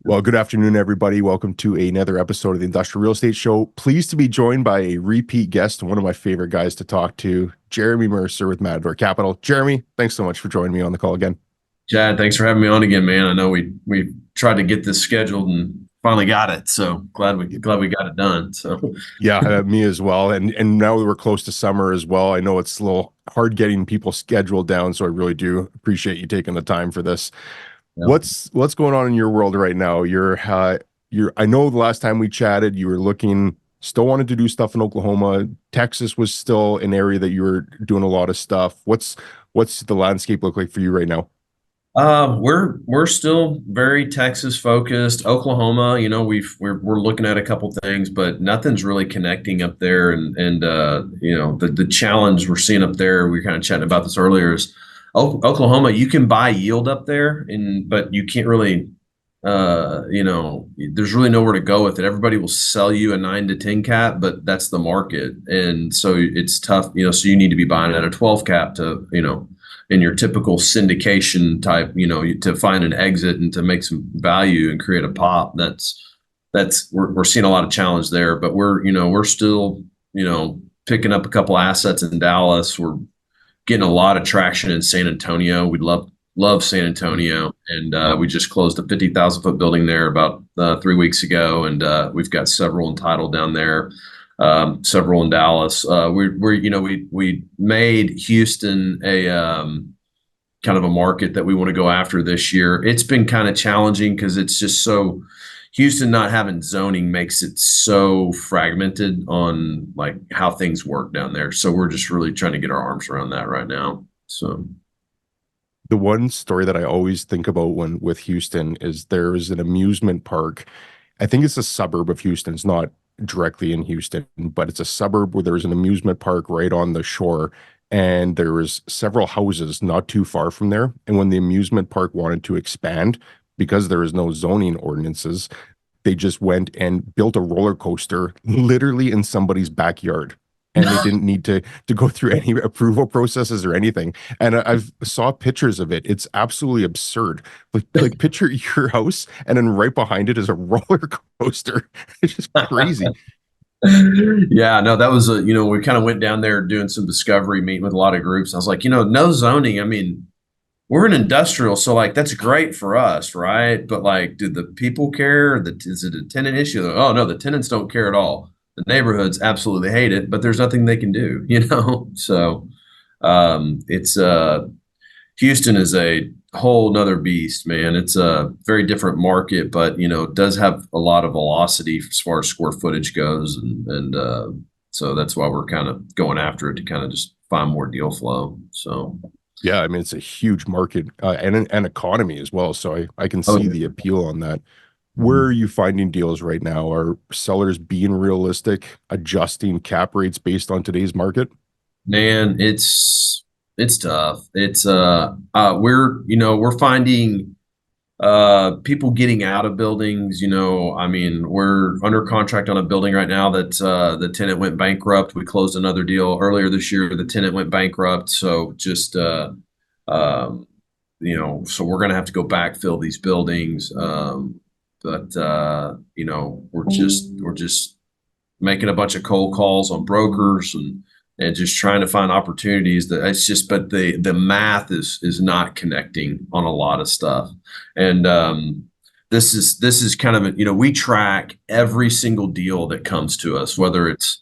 Well, good afternoon, everybody. Welcome to another episode of the Industrial Real Estate Show. Pleased to be joined by a repeat guest and one of my favorite guys to talk to, Jeremy Mercer with Matador Capital. Jeremy, thanks so much for joining me on the call again. Chad, thanks for having me on again, man. I know we tried to get this scheduled and finally got it. So glad we got it done. So Yeah, me as well. And now that we're close to summer as well, I know it's a little hard getting people scheduled down, so I really do appreciate you taking the time for this. yeah. What's going on in your world right now? I know the last time we chatted, you were looking, still wanted to do stuff in Oklahoma. Texas was still an area that you were doing a lot of stuff. What's the landscape look like for you right now? We're still very Texas focused. Oklahoma, we're looking at a couple things, but nothing's really connecting up there. And the challenge we're seeing up there, we were kind of chatting about this earlier, is Oklahoma. You can buy yield up there, but you can't really, there's really nowhere to go with it. Everybody will sell you a 9 to 10 cap, but that's the market, and so it's tough. So you need to be buying at a 12 cap to, in your typical syndication type, to find an exit and to make some value and create a pop. We're seeing a lot of challenge there, but we're still, picking up a couple assets in Dallas. We're getting a lot of traction in San Antonio. We love San Antonio, and we just closed a 50,000 foot building there about 3 weeks ago, and we've got several entitled down there. Several in Dallas. We made Houston a kind of a market that we want to go after this year. It's been kind of challenging because it's just so Houston not having zoning makes it so fragmented on like how things work down there. So we're just really trying to get our arms around that right now. So The one story that I always think about when with Houston is there is an amusement park. I think it's a suburb of Houston. It's not directly in Houston, but it's a suburb where there's an amusement park right on the shore. And there was several houses not too far from there. And when the amusement park wanted to expand, because there is no zoning ordinances, they just went and built a roller coaster literally in somebody's backyard. And they didn't need to go through any approval processes or anything. And I've saw pictures of it. It's absolutely absurd. Like picture your house, and then right behind it is a roller coaster. It's just crazy. yeah, no, that was we kind of went down there doing some discovery, meeting with a lot of groups. I was like, no zoning. I mean, we're an industrial, so like that's great for us, right? But like, do the people care? Is it a tenant issue? Oh no, the tenants don't care at all. The neighborhoods absolutely hate it, but there's nothing they can do, So it's Houston is a whole nother beast, man. It's a very different market, but it does have a lot of velocity as far as square footage goes, and so that's why we're kind of going after it to kind of just find more deal flow. So Yeah, I mean it's a huge market and an economy as well. So I can see oh, the appeal on that. Where are you finding deals right now? Are sellers being realistic, adjusting cap rates based on today's market? man, it's tough. It's we're finding people getting out of buildings. I mean, we're under contract on a building right now that the tenant went bankrupt. We closed another deal earlier this year. The tenant went bankrupt, so just um so we're gonna have to go backfill these buildings. But we're just making a bunch of cold calls on brokers and just trying to find opportunities. That it's just, but the math is not connecting on a lot of stuff. And this is kind of we track every single deal that comes to us, whether it's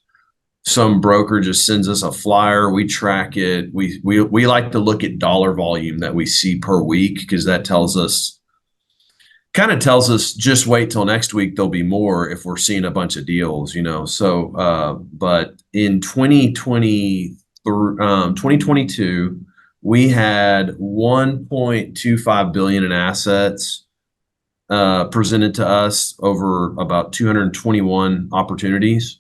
some broker just sends us a flyer, we track it. We like to look at dollar volume that we see per week, because that kind of tells us just wait till next week, there'll be more if we're seeing a bunch of deals. So but in 2022, we had 1.25 billion in assets presented to us over about 221 opportunities.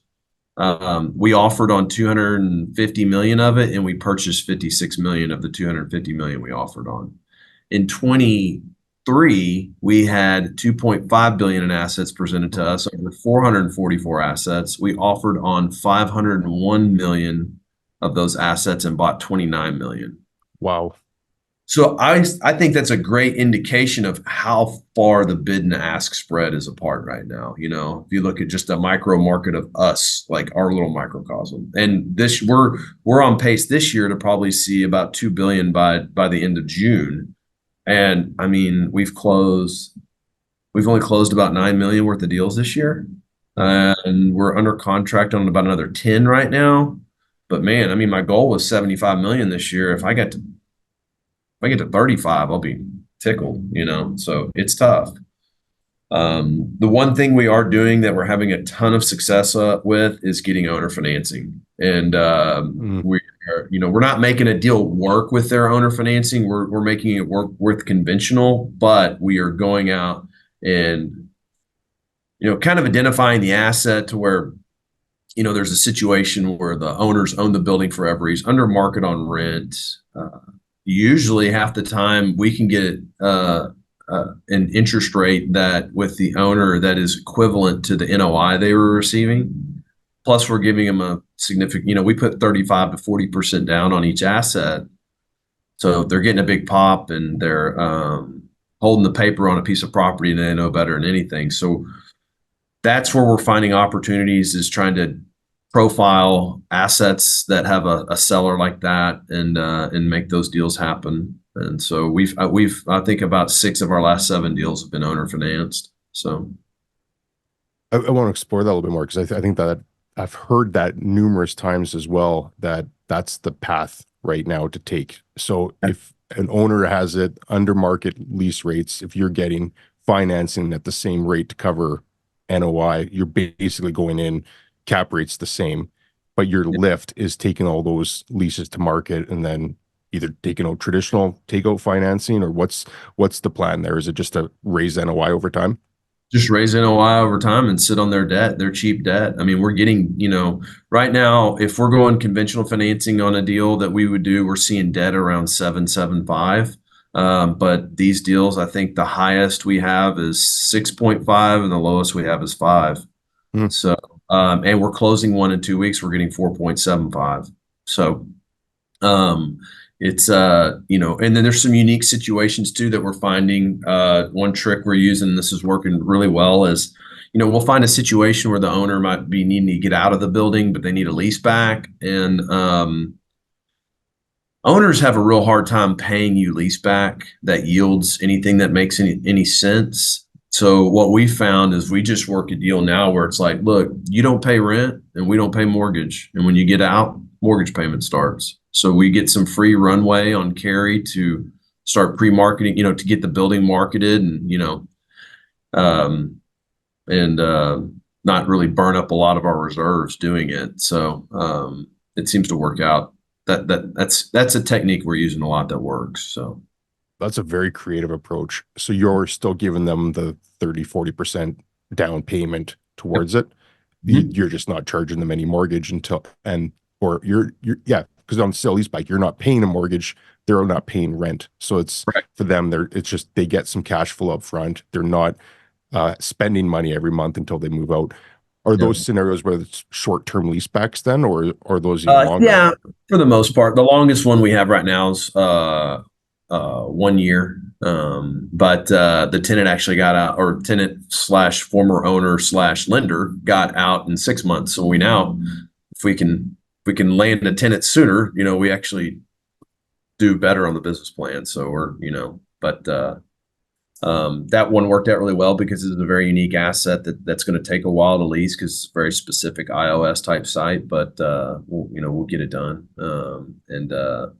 We offered on 250 million of it, and we purchased 56 million of the 250 million we offered on. In 2023, we had 2.5 billion in assets presented to us, over 444 assets. We offered on 501 million of those assets and bought 29 million. Wow. So I think that's a great indication of how far the bid and ask spread is apart right now. You know, if you look at just a micro market of us, like our little microcosm, and this we're on pace this year to probably see about 2 billion by the end of June. And I mean, we've only closed about 9 million worth of deals this year, and we're under contract on about another 10 right now. But man, I mean, my goal was 75 million this year. If I get to 35, I'll be tickled, you know. So it's tough. The one thing we are doing that we're having a ton of success with is getting owner financing, and Mm. we are, you know, we're not making a deal work with their owner financing. We're making it work with conventional, but we are going out and kind of identifying the asset to where there's a situation where the owners own the building forever. He's under market on rent. Usually, half the time we can get an interest rate that with the owner that is equivalent to the NOI they were receiving. Plus, we're giving them a significant. We put 35 to 40% down on each asset, so they're getting a big pop and they're holding the paper on a piece of property and they know better than anything. So that's where we're finding opportunities, is trying to profile assets that have a seller like that and make those deals happen. And so we've I think about 6 of our last 7 deals have been owner financed. So I want to explore that a little bit more because I think that I've heard that numerous times as well, that that's the path right now to take. So if an owner has it under market lease rates, if you're getting financing at the same rate to cover NOI, you're basically going in, cap rate's the same, but your lift is taking all those leases to market and then either taking out traditional takeout financing, or what's the plan there? Is it just to raise NOI over time? just raise NOI over time and sit on their debt, their cheap debt. I mean, we're getting, right now, if we're going conventional financing on a deal that we would do, we're seeing debt around 7.75. But these deals, I think the highest we have is 6.5 and the lowest we have is 5. Hmm. So, and we're closing one in 2 weeks. We're getting 4.75. So, um, it's and then there's some unique situations too that we're finding. One trick we're using, this is working really well, is we'll find a situation where the owner might be needing to get out of the building, but they need a lease back, and owners have a real hard time paying you lease back that yields anything that makes any sense. So what we found is we just work a deal now where it's like, look, you don't pay rent and we don't pay mortgage. And when you get out, mortgage payment starts. So we get some free runway on carry to start pre-marketing, to get the building marketed um, and not really burn up a lot of our reserves doing it. So it seems to work out. That's a technique we're using a lot that works. So That's a very creative approach. So you're still giving them the 30-40% down payment yep. towards it. Mhm. You're just not charging them any mortgage or you're yeah, because on sale leaseback, you're not paying a mortgage, they're not paying rent. So it's Right. for them, it's just they get some cash flow up front. They're not spending money every month until they move out. Are Yeah. those scenarios where it's short-term leasebacks then, or are those even longer? Yeah, for the most part. The longest one we have right now is 1 year. But the tenant actually got out, or tenant slash former owner slash lender got out in 6 months. So we now, if we can land a tenant sooner, we actually do better on the business plan. So but that one worked out really well because it's a very unique asset that's going to take a while to lease because it's a very specific iOS type site. But we'll get it done. But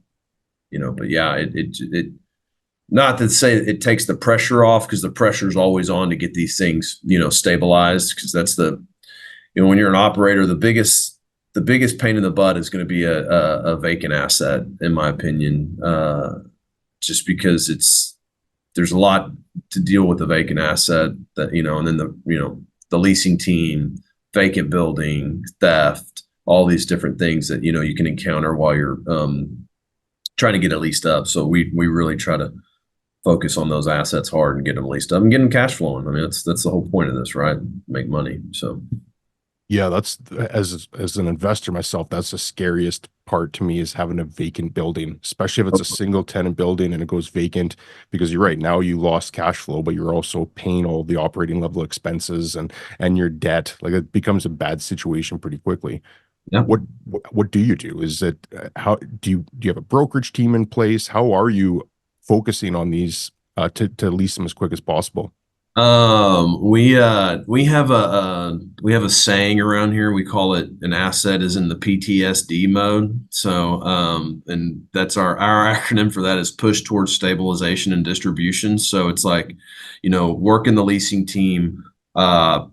yeah, it not to say it takes the pressure off, because the pressure is always on to get these things stabilized, because that's when you're an operator, the biggest pain in the butt is going to be a vacant asset, in my opinion, just because there's a lot to deal with the vacant asset, and then the leasing team, vacant building, theft, all these different things that you can encounter while you're trying to get it leased up. So we really try to focus on those assets hard and get them leased up and get them cash flowing. I mean, that's the whole point of this, right? Make money. So Yeah, that's as an investor myself, that's the scariest part to me is having a vacant building, especially if it's a single tenant building and it goes vacant because you're right, now you lost cash flow, but you're also paying all the operating level expenses and your debt. Like it becomes a bad situation pretty quickly. Yeah. What do you do? Is it how do you have a brokerage team in place? How are you focusing on these to lease them as quick as possible? We have a saying around here. We call it an asset is in the PTSD mode. So and that's our acronym for that is push towards stabilization and distribution. So it's like, work in the leasing team. I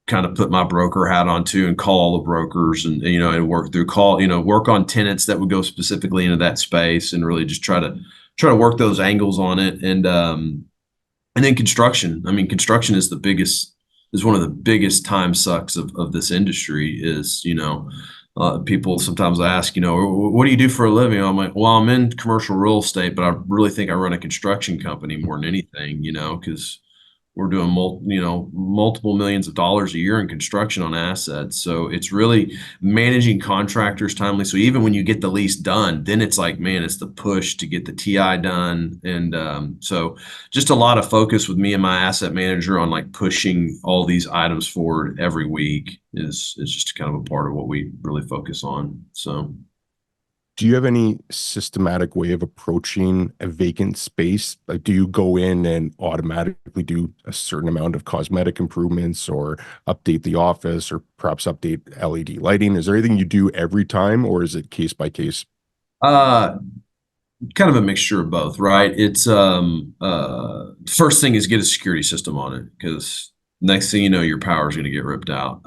kind of put my broker hat on too and call all the brokers and work through work on tenants that would go specifically into that space and really just try to work those angles on it. And then construction. I mean, construction is one of the biggest time sucks of this industry is, people sometimes ask, what do you do for a living? I'm like, well, I'm in commercial real estate, but I really think I run a construction company more than anything, because we're doing multiple millions of dollars a year in construction on assets. So it's really managing contractors timely. So even when you get the lease done, then it's like, man, it's the push to get the TI done. And so just a lot of focus with me and my asset manager on like pushing all these items forward every week is just kind of a part of what we really focus on. So Do you have any systematic way of approaching a vacant space? Like, do you go in and automatically do a certain amount of cosmetic improvements or update the office or perhaps update LED lighting? Is there anything you do every time or is it case by case? uh kind of a mixture of both, right? It's first thing is get a security system on it because next thing you know, your power is going to get ripped out.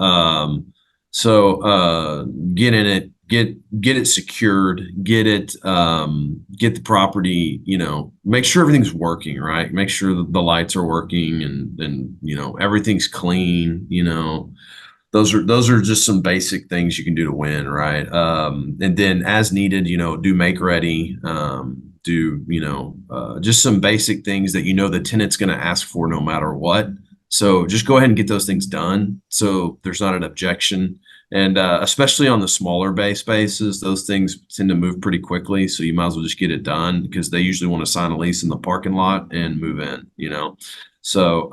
So get in it, get it secured, get the property, make sure everything's working, right? Make sure that the lights are working and everything's clean, those are just some basic things you can do to win, right? And then as needed, do make ready, just some basic things that the tenant's going to ask for no matter what. So just go ahead and get those things done so there's not an objection. And especially on the smaller bay spaces, those things tend to move pretty quickly. So you might as well just get it done because they usually want to sign a lease in the parking lot and move in. So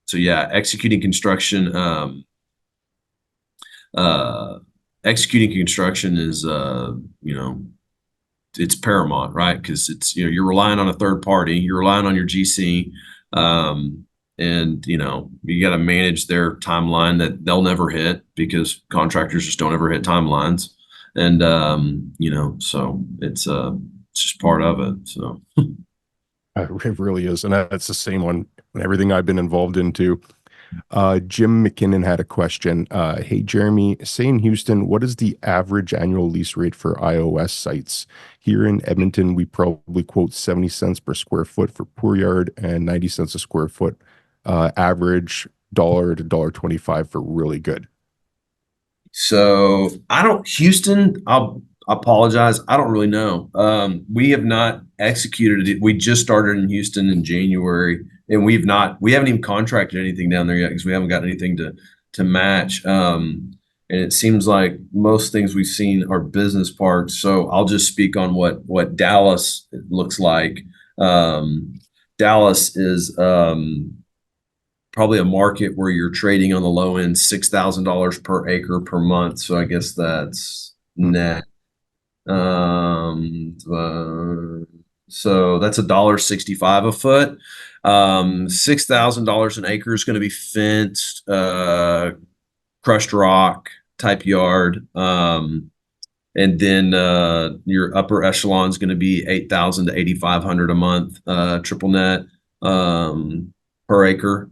so yeah, uh, executing construction is it's paramount, right? Because it's you're relying on a third party, you're relying on your GC, and you got to manage their timeline that they'll never hit because contractors just don't ever hit timelines, and so it's just part of it. So It really is. And that's the same on everything I've been involved in too. Jim McKinnon had a question. Hey, Jeremy, say in Houston, what is the average annual lease rate for iOS sites? Here in Edmonton, we probably quote 70 cents per square foot for poor yard and 90 cents a square foot, average dollar to dollar 25 for really good. So I don't Houston. I'll apologize. I don't really know. We have not executed it. We just started in Houston in January, and we haven't even contracted anything down there yet because we haven't got anything to match. And it seems like most things we've seen are business parks. So I'll just speak on what Dallas looks like. Dallas is probably a market where you're trading on the low end $6,000 per acre per month. So I guess that's Hmm. net. So that's $1.65 a foot. $6,000 an acre is going to be fenced, crushed rock type yard. And then your upper echelon is going to be 8,000 to 8,500 a month, triple net per acre.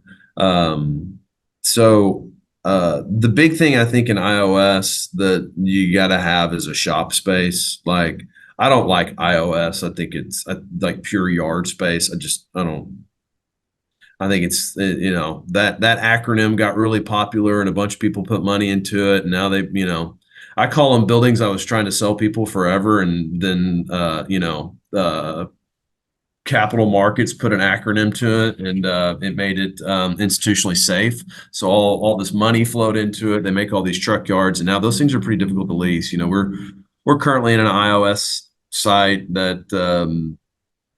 So the big thing I think in iOS that you got to have is a shop space. Like I don't like iOS. I think it's like pure yard space. I don't. I think it's that acronym got really popular and a bunch of people put money into it. And now I call them buildings I was trying to sell people forever, and then capital markets put an acronym to it, and it made it institutionally safe. So all this money flowed into it. They make all these truck yards, and now those things are pretty difficult to lease. We're currently in an iOS site that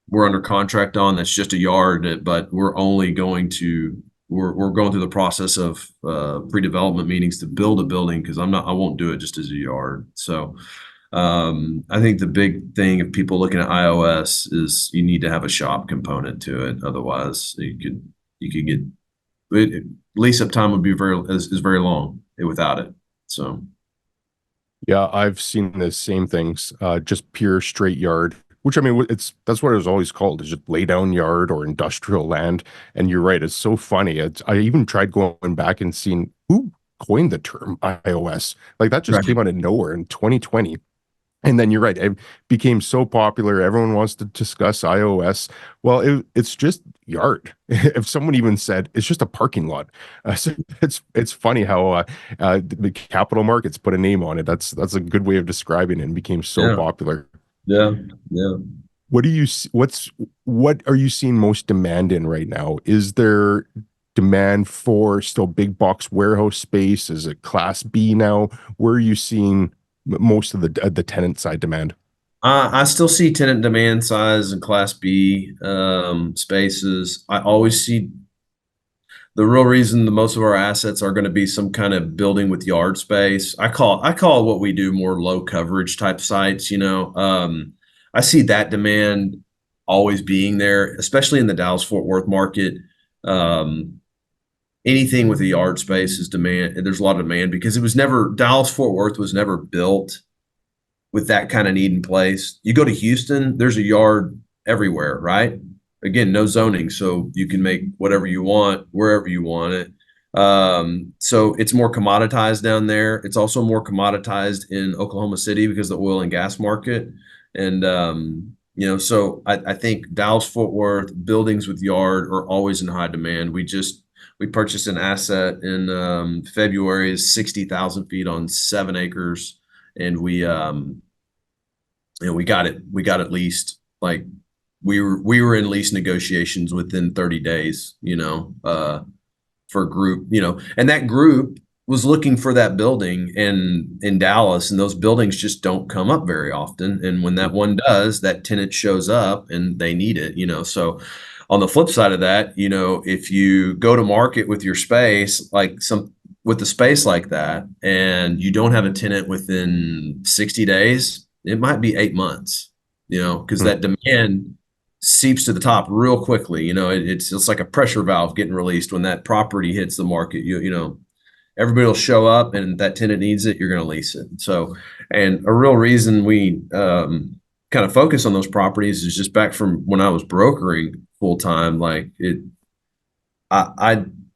we're under contract on. That's just a yard, but we're going through the process of pre-development meetings to build a building because I won't do it just as a yard. So I think the big thing of people looking at iOS is you need to have a shop component to it. Otherwise, you could get lease up time would be is very long without it. So Yeah, I've seen the same things, just pure straight yard, which I mean, that's what it was always called, is just lay down yard or industrial land. And you're right, it's so funny. I even tried going back and seeing who coined the term iOS. Like that just right. came out of nowhere in 2020. And then you're right, it became so popular. Everyone wants to discuss iOS. Well, it's just yard. If someone even said it's just a parking lot, so it's funny how the capital markets put a name on it. That's a good way of describing it and became so Yeah, popular. yeah, yeah. What do you what are you seeing most demand in right now? Is there demand for still big box warehouse space? Is it class B now? Where are you seeing most of the tenant side demand? I still see tenant demand size and Class B spaces. I always see the real reason the most of our assets are going to be some kind of building with yard space. I call what we do more low coverage type sites. I see that demand always being there, especially in the Dallas Fort Worth market. Um, Anything with a yard space is demand. There's a lot of demand because it was never Dallas Fort Worth was never built with that kind of need in place. You go to Houston, there's a yard everywhere, right? Again, no zoning, so you can make whatever you want wherever you want it. So it's more commoditized down there. It's also more commoditized in Oklahoma City because of the oil and gas market. And so I think Dallas Fort Worth buildings with yard are always in high demand. We purchased an asset in February, is 60,000 feet on 7 acres, and we got it leased. Like we were in lease negotiations within 30 days, for a group, and that group was looking for that building in Dallas, and those buildings just don't come up very often. And when that one does, that tenant shows up and they need it. So on the flip side of that, if you go to market with your space, with the space like that, and you don't have a tenant within 60 days, it might be 8 months, because Hmm. that demand seeps to the top real quickly. It's like a pressure valve getting released when that property hits the market. Everybody will show up, and if that tenant needs it, you're going to lease it. So, and a real reason we kind of focus on those properties is just back from when I was brokering full time. I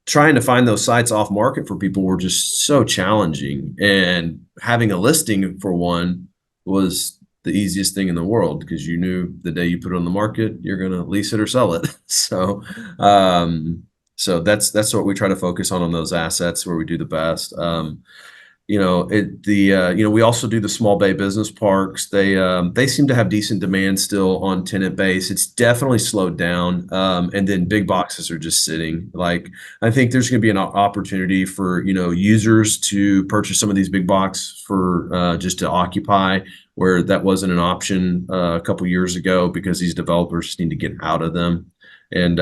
trying to find those sites off market for people were just so challenging, and having a listing for one was the easiest thing in the world because you knew the day you put it on the market, you're going to lease it or sell it. Um, so that's what we try to focus on those assets where we do the best. We also do the small bay business parks. They seem to have decent demand still on tenant base. It's definitely slowed down. And then big boxes are just sitting. Like I think there's going to be an opportunity for users to purchase some of these big box for just to occupy, where that wasn't an option a couple years ago because these developers need to get out of them. And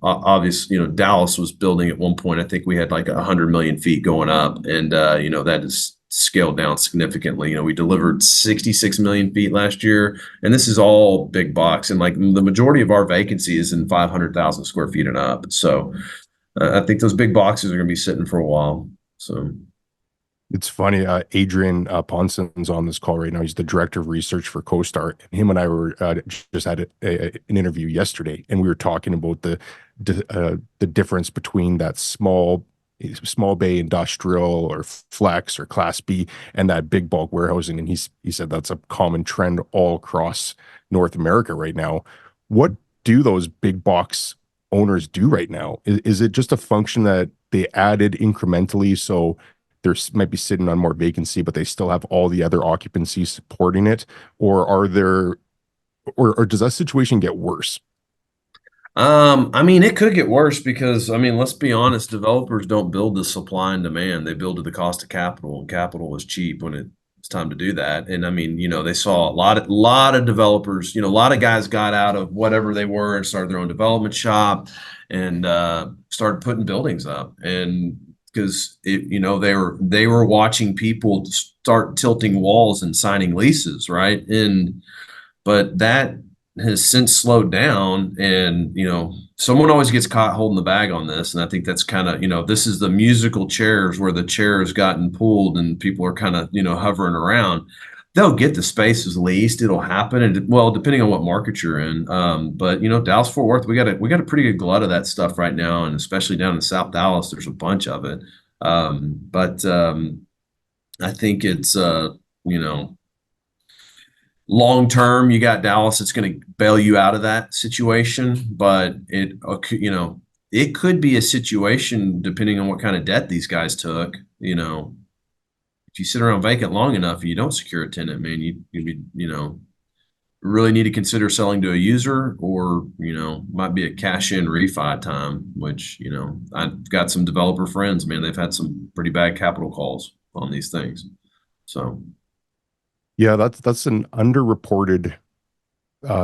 obviously, Dallas was building at one point. I think we had like 100 million feet going up, and that is scaled down significantly. We delivered 66 million feet last year, and this is all big box. And like the majority of our vacancy is in 500,000 square feet and up. So I think those big boxes are going to be sitting for a while. So It's funny. Adrian Ponson's on this call right now. He's the director of research for CoStar. And him and I were just had an interview yesterday, and we were talking about the difference between that small bay industrial or flex or class B and that big bulk warehousing. And he said that's a common trend all across North America right now. What do those big box owners do right now? Is it just a function that they added incrementally, so might be sitting on more vacancy, but they still have all the other occupancy supporting it? Or or does that situation get worse? I mean, it could get worse because, I mean, let's be honest, developers don't build to supply and demand. They build to the cost of capital, and capital was cheap when it's time to do that. And I mean, they saw a lot of developers, a lot of guys got out of whatever they were and started their own development shop and started putting buildings up. And because they were watching people start tilting walls and signing leases, right? And but that has since slowed down. And someone always gets caught holding the bag on this, and I think that's kind of, this is the musical chairs where the chair has gotten pulled and people are kind of hovering around. They'll get the spaces leased, it'll happen, and well, depending on what market you're in. But Dallas Fort Worth, we got a pretty good glut of that stuff right now, and especially down in South Dallas there's a bunch of it. But I think it's you know long term, you got Dallas that's going to bail you out of that situation, but it could be a situation depending on what kind of debt these guys took. If you sit around vacant long enough and you don't secure a tenant, man, you really need to consider selling to a user, or might be a cash in refi time. Which I've got some developer friends, man, they've had some pretty bad capital calls on these things. So. Yeah, that's an underreported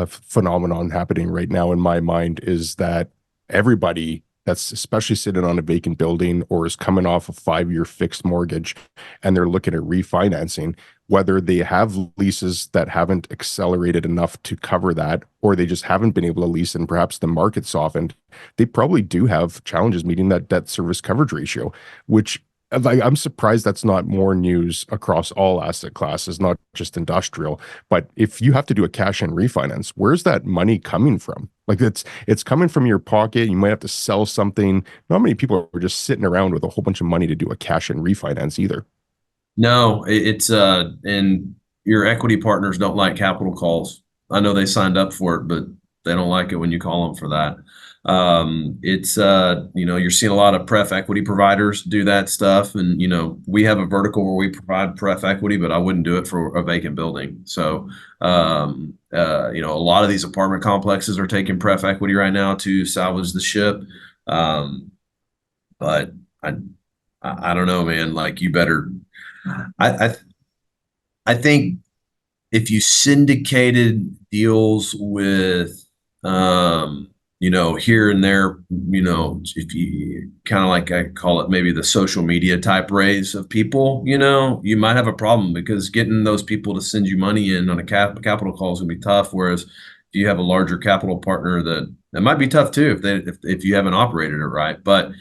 phenomenon happening right now in my mind, is that everybody that's especially sitting on a vacant building or is coming off a 5-year fixed mortgage and they're looking at refinancing, whether they have leases that haven't accelerated enough to cover that, or they just haven't been able to lease and perhaps the market softened, they probably do have challenges meeting that debt service coverage ratio, which I'm surprised that's not more news across all asset classes, not just industrial. But if you have to do a cash in refinance, where's that money coming from? Like it's coming from your pocket. You might have to sell something. Not many people are just sitting around with a whole bunch of money to do a cash in refinance either. No, it's and your equity partners don't like capital calls. I know they signed up for it, but they don't like it when you call them for that. It's you're seeing a lot of pref equity providers do that stuff, and we have a vertical where we provide pref equity, but I wouldn't do it for a vacant building. So a lot of these apartment complexes are taking pref equity right now to salvage the ship. But I don't know, man. Like, you better. I I, I think if you syndicated deals with here and there, if you kind of, like, I call it, maybe the social media type raise of people, you might have a problem, because getting those people to send you money in on a capital call is gonna be tough. Whereas if you have a larger capital partner, that might be tough too, if you haven't operated it right. But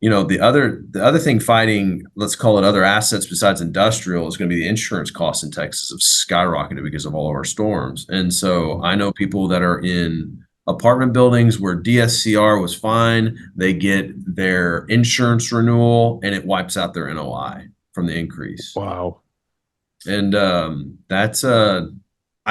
the other thing fighting, let's call it, other assets besides industrial, is going to be the insurance costs in Texas have skyrocketed because of all of our storms. And so I know people that are in apartment buildings where DSCR was fine. They get their insurance renewal and it wipes out their NOI from the increase. Wow. And that's I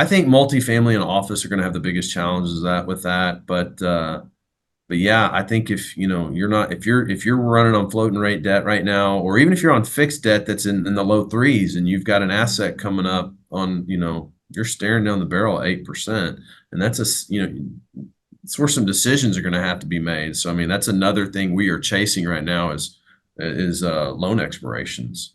think multifamily and office are going to have the biggest challenges with that. But yeah, I think if you're not, if you're running on floating rate debt right now, or even if you're on fixed debt that's in the low threes, and you've got an asset coming up on, you're staring down the barrel at 8%, and it's where some decisions are going to have to be made. So I mean, that's another thing we are chasing right now is loan expirations.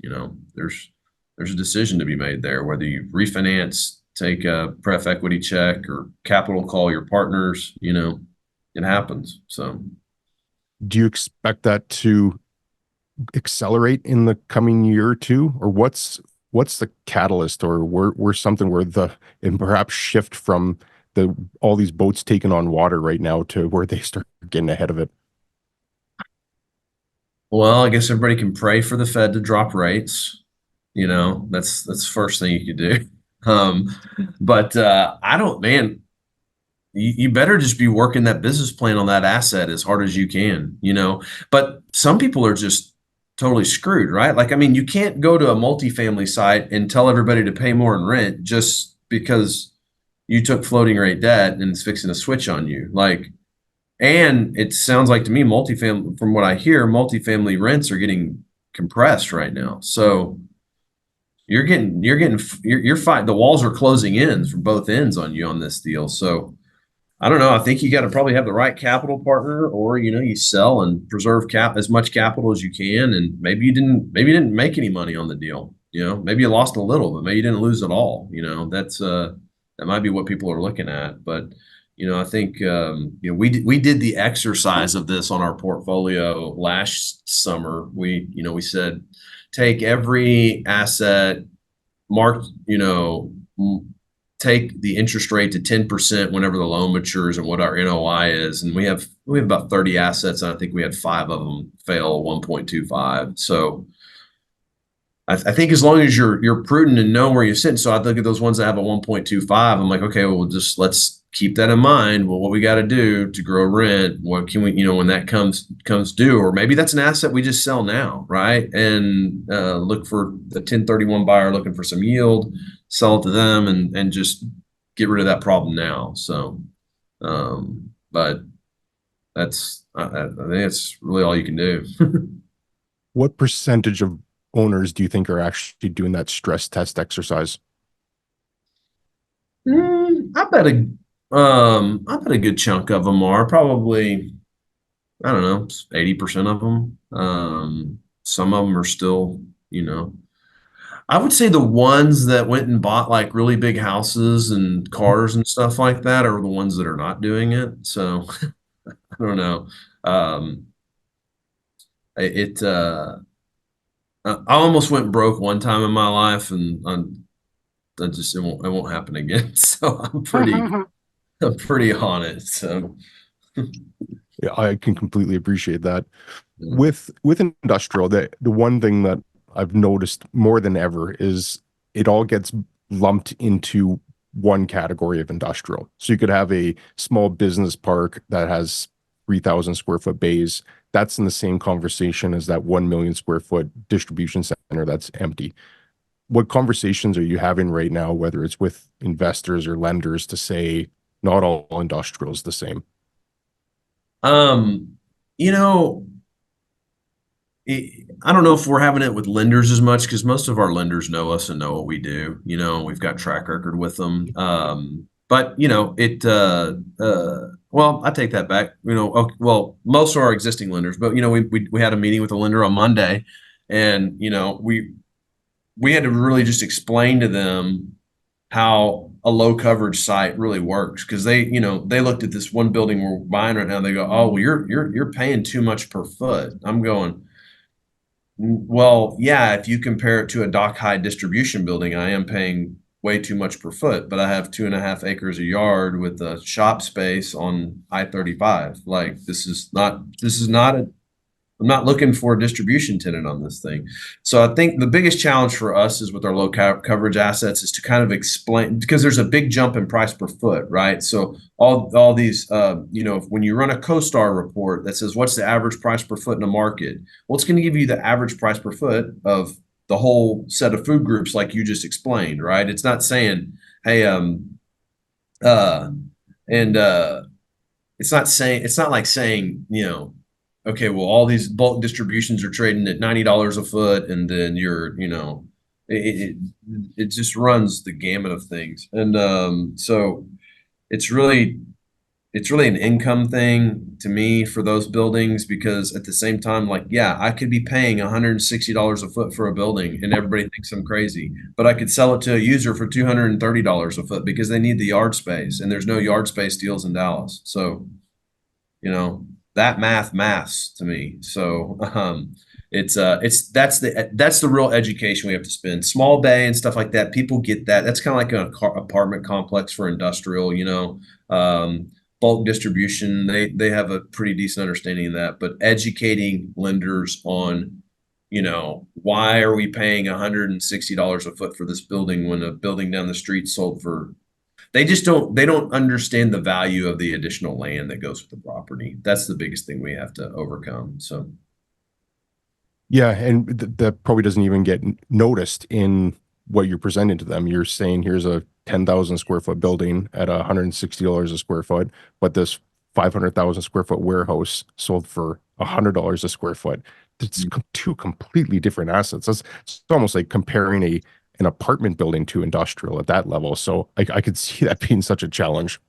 There's a decision to be made there, whether you refinance, take a pref equity check, or capital call your partners. It happens. So, Do you expect that to accelerate in the coming year or two, or what's the catalyst, or where something where and perhaps shift from all these boats taking on water right now to where they start getting ahead of it? well, I guess everybody can pray for the Fed to drop rates. That's the first thing you could do. Um, but I don't, man. You better just be working that business plan on that asset as hard as you can. But some people are just totally screwed, right? Like, I mean, you can't go to a multifamily site and tell everybody to pay more in rent just because you took floating rate debt and it's fixing to switch on you. Like, and it sounds like to me, multifamily, from what I hear, multifamily rents are getting compressed right now. So, you're fight. The walls are closing in from both ends on you on this deal. So I don't know. I think you got to probably have the right capital partner, or you sell and preserve cap as much capital as you can, and maybe you didn't make any money on the deal. Maybe you lost a little, but maybe you didn't lose at all. That might be what people are looking at. But I think we did the exercise of this on our portfolio last summer. We said take every asset, mark take the interest rate to 10% whenever the loan matures and what our NOI is. And we have about 30 assets, and I think we had 5 of them fail 1.25. So I think as long as you're prudent and know where you sit. So I look at those ones that have a 1.25. I'm like, okay, well, just let's keep that in mind. Well, what we got to do to grow rent? What can we, when that comes due, or maybe that's an asset we just sell now, right? And look for the 1031 buyer looking for some yield, sell it to them, and just get rid of that problem now. So, but I think that's really all you can do. What percentage of owners do you think are actually doing that stress test exercise? I bet a good chunk of them are probably, I don't know, 80% of them. Some of them are still, I would say the ones that went and bought like really big houses and cars and stuff like that are the ones that are not doing it. So I don't know. Um, it I almost went broke one time in my life, and it won't happen again. So I'm pretty on it. So Yeah, I can completely appreciate that. yeah. With industrial, the one thing that I've noticed more than ever is it all gets lumped into one category of industrial. So you could have a small business park that has 3,000 square foot bays. That's in the same conversation as that 1 million square foot distribution center that's empty. What conversations are you having right now, whether it's with investors or lenders, to say not all industrial is the same? Um, you know, I don't know if we're having it with lenders as much, because most of our lenders know us and know what we do. We've got track record with them. But well, I take that back. Okay, well, most of our existing lenders, but we had a meeting with a lender on Monday, and we had to really just explain to them how a low coverage site really works, because they looked at this one building we're buying right now. They go, oh, well, you're paying too much per foot. I'm going, well, yeah, if you compare it to a dock high distribution building, I am paying way too much per foot, but I have 2.5 acres a yard with a shop space on I-35. Like, this is not I'm not looking for a distribution tenant on this thing. So I think the biggest challenge for us is with our low coverage assets is to kind of explain, because there's a big jump in price per foot, right? So all these, when you run a CoStar report that says what's the average price per foot in a market, well, it's going to give you the average price per foot of the whole set of food groups, like you just explained, right? It's not saying, hey, uh, and it's not like saying, okay, well, all these bulk distributions are trading at $90 a foot, and then it, it it just runs the gamut of things. And so it's really it's really an income thing to me for those buildings, because at the same time, like, yeah, I could be paying $160 a foot for a building and everybody thinks I'm crazy, but I could sell it to a user for $230 a foot because they need the yard space, and there's no yard space deals in Dallas. So you know that maths to me. So it's that's the real education we have to spend. Small bay and stuff like that, people get that. That's kind of like an apartment complex for industrial. Bulk distribution, they have a pretty decent understanding of that. But educating lenders on, why are we paying $160 a foot for this building when a building down the street sold for, they don't understand the value of the additional land that goes with the property. That's the biggest thing we have to overcome. So Yeah, and that probably doesn't even get noticed in what you're presenting to them. You're saying here's a 10,000 square foot building at $160 a square foot, but this 500,000 square foot warehouse sold for $100 a square foot. It's two completely different assets. It's almost like comparing an apartment building to industrial at that level. So I could see that being such a challenge.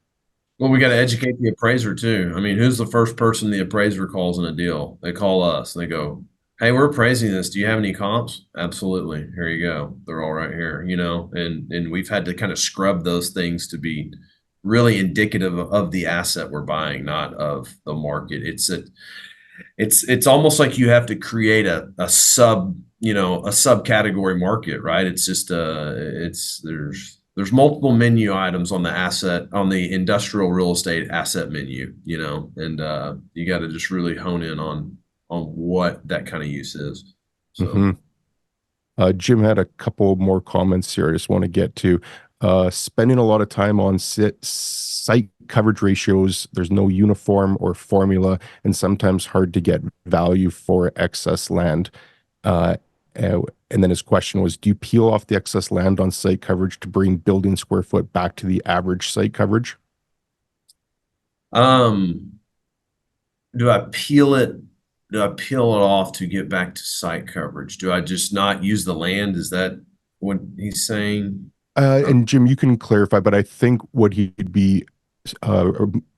Well, we got to educate the appraiser too. I mean, who's the first person the appraiser calls in a deal? They call us and they go, "Hey, we're appraising this. Do you have any comps?" Absolutely. Here you go. They're all right here, and we've had to kind of scrub those things to be really indicative of the asset we're buying, not of the market. It's almost like you have to create a subcategory market, right? It's just there's multiple menu items on the industrial real estate asset menu, and you got to just really hone in on what that kind of use is. So Hmm. Jim had a couple more comments here I just want to get to. Spending a lot of time on site coverage ratios. There's no uniform or formula, and sometimes hard to get value for excess land. Uh, and then his question was, do you peel off the excess land on site coverage to bring building square foot back to the average site coverage? um do I peel it do I peel it off to get back to site coverage? Do I just not use the land? Is that what he's saying? And Jim, you can clarify, but I think what he'd be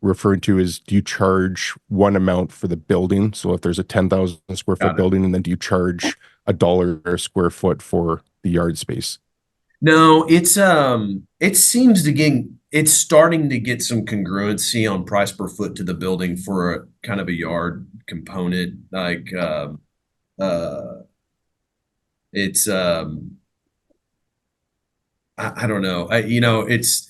referring to is, do you charge one amount for the building? So if there's a 10,000 square foot Got it. building, and then do you charge a dollar a square foot for the yard space? No, it's starting to get some congruency on price per foot to the building for a kind of a yard component. Like uh it's I don't know. It's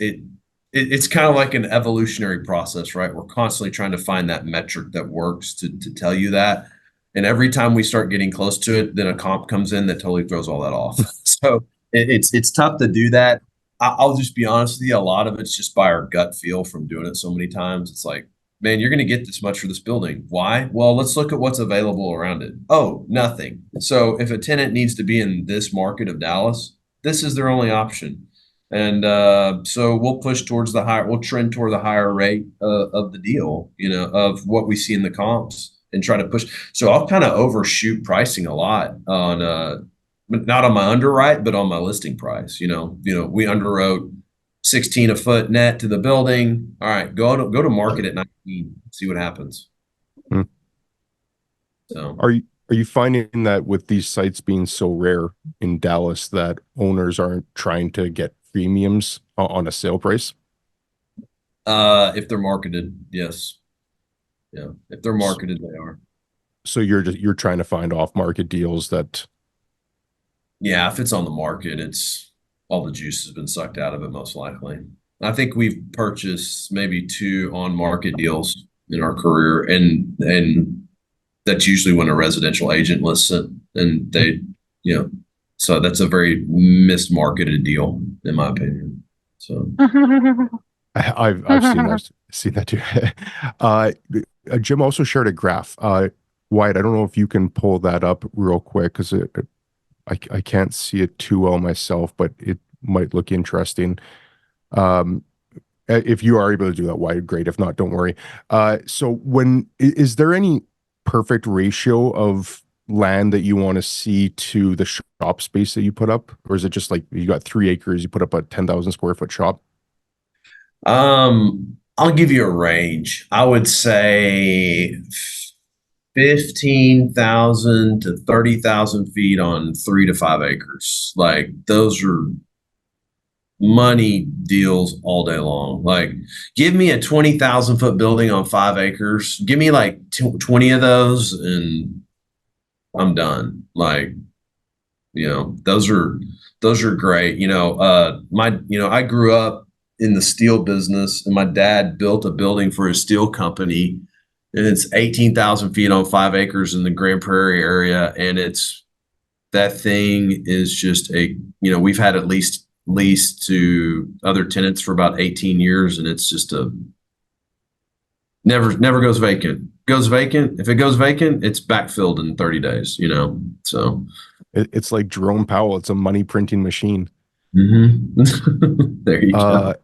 kind of like an evolutionary process, right? We're constantly trying to find that metric that works to tell you that. And every time we start getting close to it, then a comp comes in that totally throws all that off. So it's tough to do that. I'll just be honest with you. A lot of it's just by our gut feel from doing it so many times. It's like, man, you're going to get this much for this building. Why? Well, let's look at what's available around it. Oh, nothing. So if a tenant needs to be in this market of Dallas, this is their only option. And so we'll trend toward the higher rate of the deal, of what we see in the comps and try to push. So I'll kind of overshoot pricing a lot on, not on my underwrite, but on my listing price. We underwrote 16 a foot net to the building. All right, go to market at 19, see what happens. Hmm. So. Are you finding that with these sites being so rare in Dallas that owners aren't trying to get premiums on a sale price? If they're marketed, yes. Yeah. If they're marketed, they are. So you're trying to find off market deals that. Yeah, if it's on the market, it's all the juice has been sucked out of it, most likely. I think we've purchased maybe two on market deals in our career, and that's usually when a residential agent lists it, and so that's a very mismarketed deal, in my opinion. So. I've seen that too. uh, Jim also shared a graph. Wyatt, I don't know if you can pull that up real quick because I can't see it too well myself, but it might look interesting. Um, if you are able to do that, Wyatt, great. If not, don't worry. So is there any perfect ratio of land that you want to see to the shop space that you put up? Or is it just like you got 3 acres, you put up a 10,000 square foot shop? I'll give you a range. I would say 15,000 to 30,000 feet on 3 to 5 acres. Like those are money deals all day long. Like, give me a 20,000 foot building on 5 acres. Give me like 20 of those, and I'm done. Like, those are great. I grew up in the steel business, and my dad built a building for his steel company, and it's 18,000 feet on 5 acres in the Grand Prairie area, and that thing is just we've had at least leased to other tenants for about 18 years, and it's just never goes vacant. Goes vacant. If it goes vacant, it's backfilled in 30 days, so. It's like Jerome Powell. It's a money printing machine. Mm-hmm. There you Uh, go.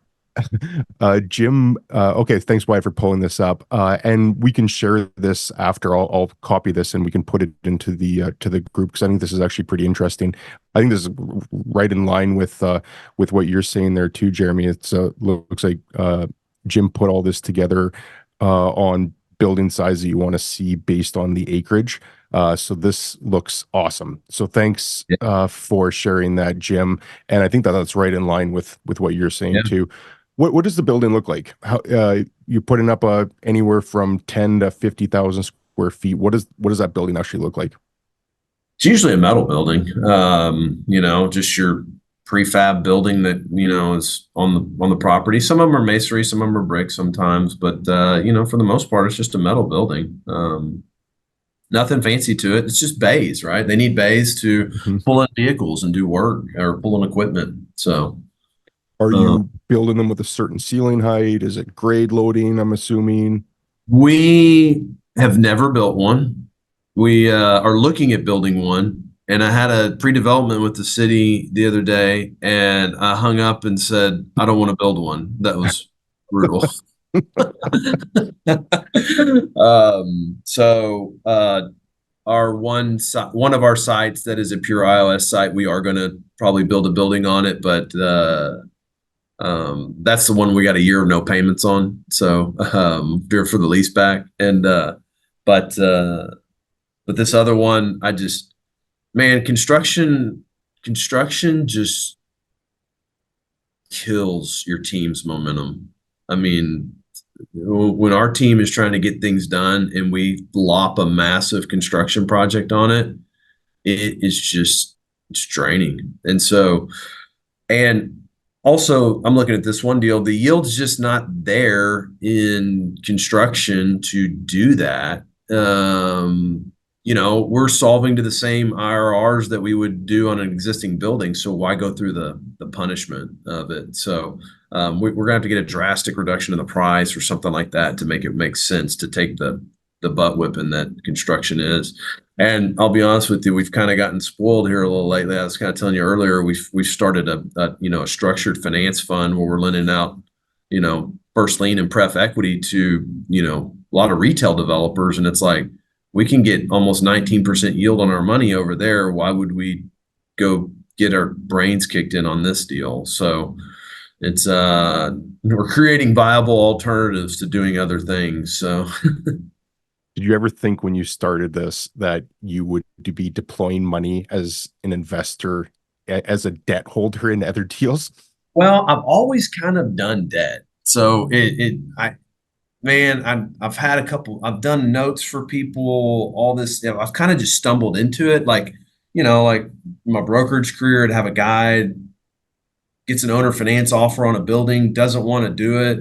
Jim, okay, thanks, Wyatt, for pulling this up. And we can share this after. I'll copy this and we can put it into the to the group because I think this is actually pretty interesting. I think this is right in line with what you're saying there too, Jeremy. It's looks like Jim put all this together on building size that you want to see based on the acreage. So this looks awesome. So thanks Yeah. for sharing that, Jim. And I think that that's right in line with what you're saying Yeah. too. What does the building look like? How you're putting up anywhere from 10 to 50,000 square feet. What does that building actually look like? It's usually a metal building, just your prefab building that, is on the property. Some of them are masonry, some of them are brick sometimes, but, for the most part, it's just a metal building. Nothing fancy to it. It's just bays, right? They need bays to Mhm. pull in vehicles and do work or pull in equipment. So, Are uh, you building them with a certain ceiling height? Is it grade loading, I'm assuming? we have never built one. We are looking at building one. And I had a pre-development with the city the other day, and I hung up and said, I don't want to build one. That was brutal. Our one of our sites that is a pure ILS site, we are going to probably build a building on it, but that's the one we got a year of no payments on. So for the lease back, and but uh, but this other one, man, construction just kills your team's momentum. I mean, when our team is trying to get things done and we lop a massive construction project on it, it is just it's draining. And also, I'm looking at this one deal. The yield's just not there in construction to do that. We're solving to the same IRRs that we would do on an existing building. So why go through the punishment of it? So we're gonna have to get a drastic reduction in the price or something like that to make it make sense to take the butt whipping that construction is. And I'll be honest with you, we've kind of gotten spoiled here a little lately. I was kind of telling you earlier, we've started a structured finance fund where we're lending out, first lien and pref equity to, a lot of retail developers. And it's like, we can get almost 19% yield on our money over there. Why would we go get our brains kicked in on this deal? So it's we're creating viable alternatives to doing other things. So Did you ever think when you started this that you would be deploying money as an investor, as a debt holder in other deals? well, I've always kind of done debt. So I man, I've had a couple. I've done notes for people. All this, I've kind of just stumbled into it. Like my brokerage career, I'd have a guy gets an owner finance offer on a building, doesn't want to do it,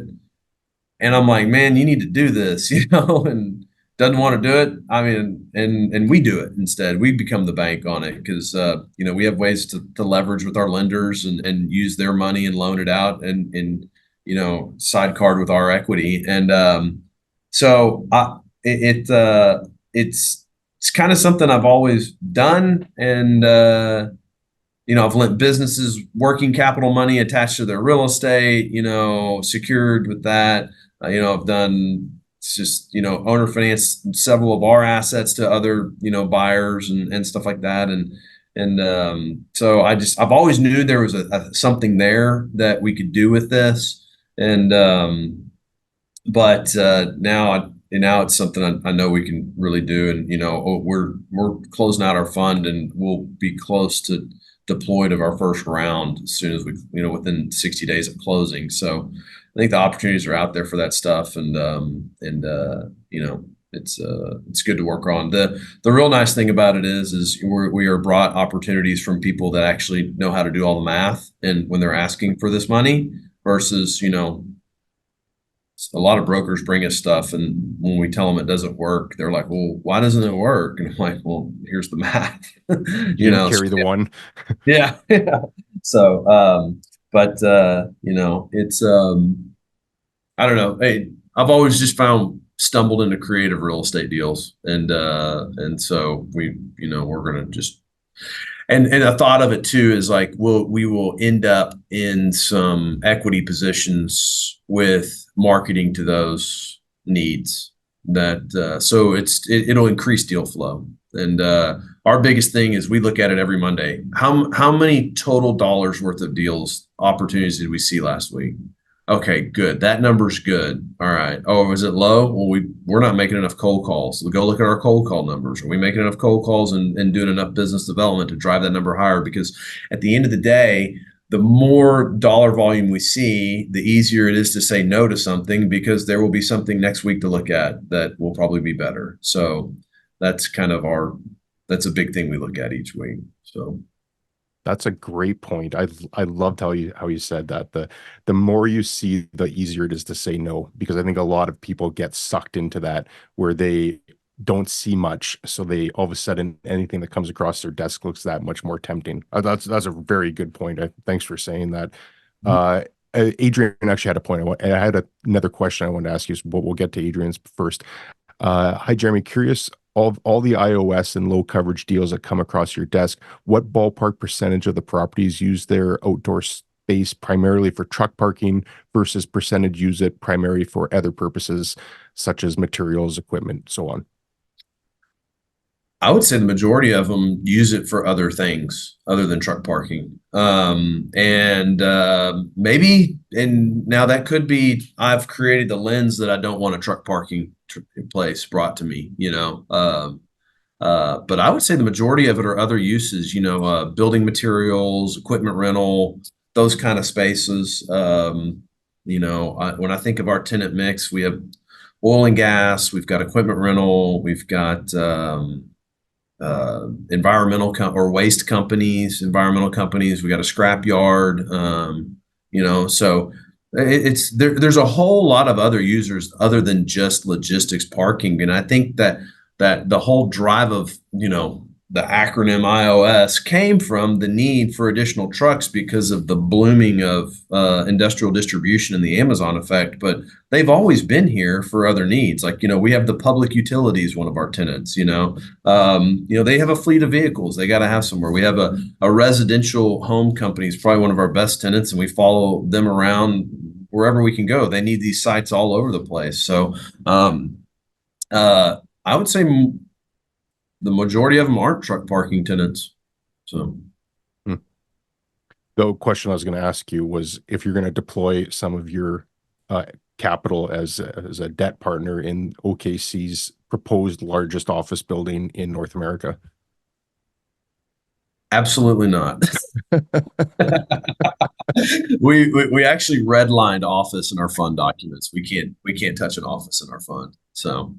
and I'm like, man, you need to do this, and doesn't want to do it. I mean, and we do it instead. We become the bank on it because we have ways to leverage with our lenders and use their money and loan it out and sidecard with our equity. And so I it, it's kind of something I've always done, and I've lent businesses working capital money attached to their real estate, secured with that. I've done just, owner finance several of our assets to other, buyers and stuff like that. So I've always knew there was something there that we could do with this. And, but now it's something I know we can really do. And, we're closing out our fund and we'll be close to deployed of our first round as soon as we, within 60 days of closing. So I think the opportunities are out there for that stuff. It's good to work on. The real nice thing about it is we are brought opportunities from people that actually know how to do all the math and when they're asking for this money versus, a lot of brokers bring us stuff, and when we tell them it doesn't work, they're like, "Well, why doesn't it work?" And I'm like, "Well, here's the math." You didn't carry the one. Yeah, yeah. So, but it's I don't know. Hey, I've always just found stumbled into creative real estate deals, and so we're gonna just and a thought of it too is like we will end up in some equity positions with marketing to those needs that so it'll increase deal flow. And our biggest thing is we look at it every Monday. How many total dollars worth of deals opportunities did we see last week? Okay, good. That number's good. All right. Oh, was it low? Well, we're not making enough cold calls. So go look at our cold call numbers. Are we making enough cold calls and doing enough business development to drive that number higher? Because at the end of the day, the more dollar volume we see, the easier it is to say no to something because there will be something next week to look at that will probably be better. So that's kind of that's a big thing we look at each week. So That's a great point. I loved how you said that. The more you see, the easier it is to say no, because I think a lot of people get sucked into that where they don't see much, so they all of a sudden anything that comes across their desk looks that much more tempting. That's a very good point. Thanks for saying that. Uh, Adrian actually had a point. I had another question I wanted to ask you, but we'll get to Adrian's first. Hi, Jeremy. Curious, all the iOS and low coverage deals that come across your desk, what ballpark percentage of the properties use their outdoor space primarily for truck parking versus percentage use it primarily for other purposes such as materials, equipment, so on? I would say the majority of them use it for other things other than truck parking. And maybe, and now that could be, I've created the lens that I don't want a truck parking place brought to me, you know. But I would say the majority of it are other uses, you know, building materials, equipment rental, those kind of spaces. When I think of our tenant mix, we have oil and gas, we've got equipment rental, we've got environmental or waste companies, environmental companies. We got a scrap yard, so it's there's a whole lot of other users other than just logistics parking. And I think that the whole drive of, the acronym iOS came from the need for additional trucks because of the blooming of industrial distribution and the Amazon effect. But they've always been here for other needs. Like, we have the public utilities, one of our tenants, they have a fleet of vehicles. They got to have somewhere. We have a residential home company is probably one of our best tenants, and we follow them around wherever we can go. They need these sites all over the place. So I would say the majority of them aren't truck parking tenants. So, Hmm. The question I was going to ask you was if you're going to deploy some of your capital as a debt partner in OKC's proposed largest office building in North America. absolutely not. We actually redlined office in our fund documents. We can't touch an office in our fund. So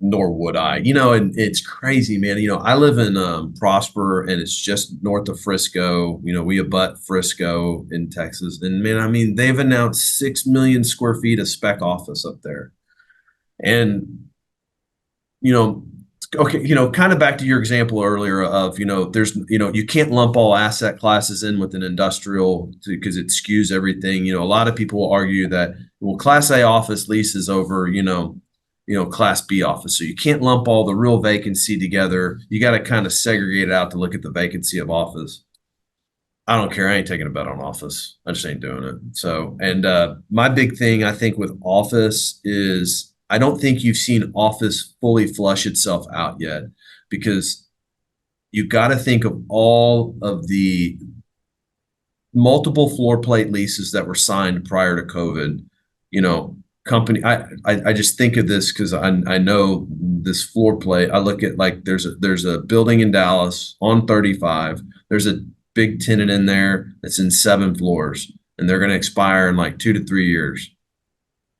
nor would I. And it's crazy, man. I live in Prosper, and it's just north of Frisco. We abut Frisco in Texas, and man, I mean, they've announced 6 million square feet of spec office up there, and you know. Okay, kind of back to your example earlier of, there's, you can't lump all asset classes in with an industrial because it skews everything. A lot of people will argue that, well, Class A office leases over, Class B office. So you can't lump all the real vacancy together. You got to kind of segregate it out to look at the vacancy of office. I don't care. I ain't taking a bet on office. I just ain't doing it. So, and my big thing, I think, with office is I don't think you've seen office fully flush itself out yet, because you got to think of all of the multiple floor plate leases that were signed prior to COVID. Company. I just think of this because I know this floor plate. I look at, like, there's a building in Dallas on 35. There's a big tenant in there that's in 7 floors, and they're going to expire in like 2 to 3 years.